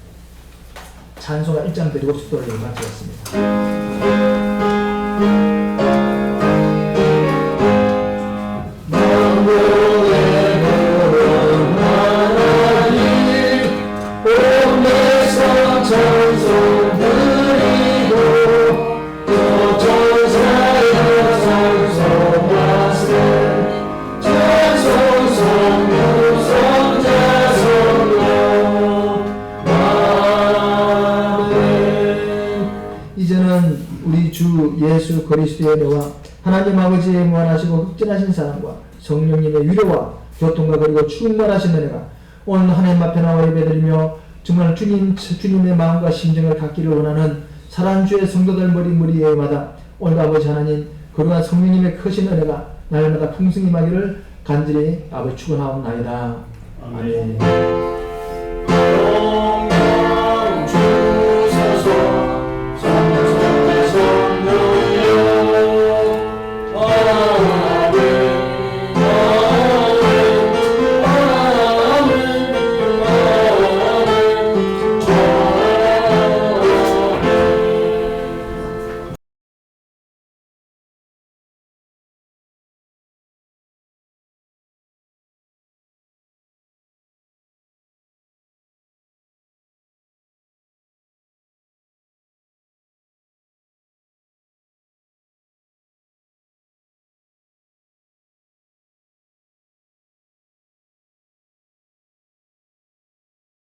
A: 찬송가 1장 드리고 축도를 마치겠습니다. 이제는 우리 주 예수 그리스도의 은혜와 하나님 아버지의 무한하시고 극진하신 사랑과 성령님의 위로와 교통과 그리고 충만하신 은혜가 오늘 하나님 앞에 나와 예배드리며 정말 주님의 마음과 심정을 갖기를 원하는 사랑하는 주의 성도들 머리마다 오늘 아버지 하나님 그러한 성령님의 크신 은혜가 날마다 풍성히 임하기를 간절히 아버지 축원하옵나이다. 아멘.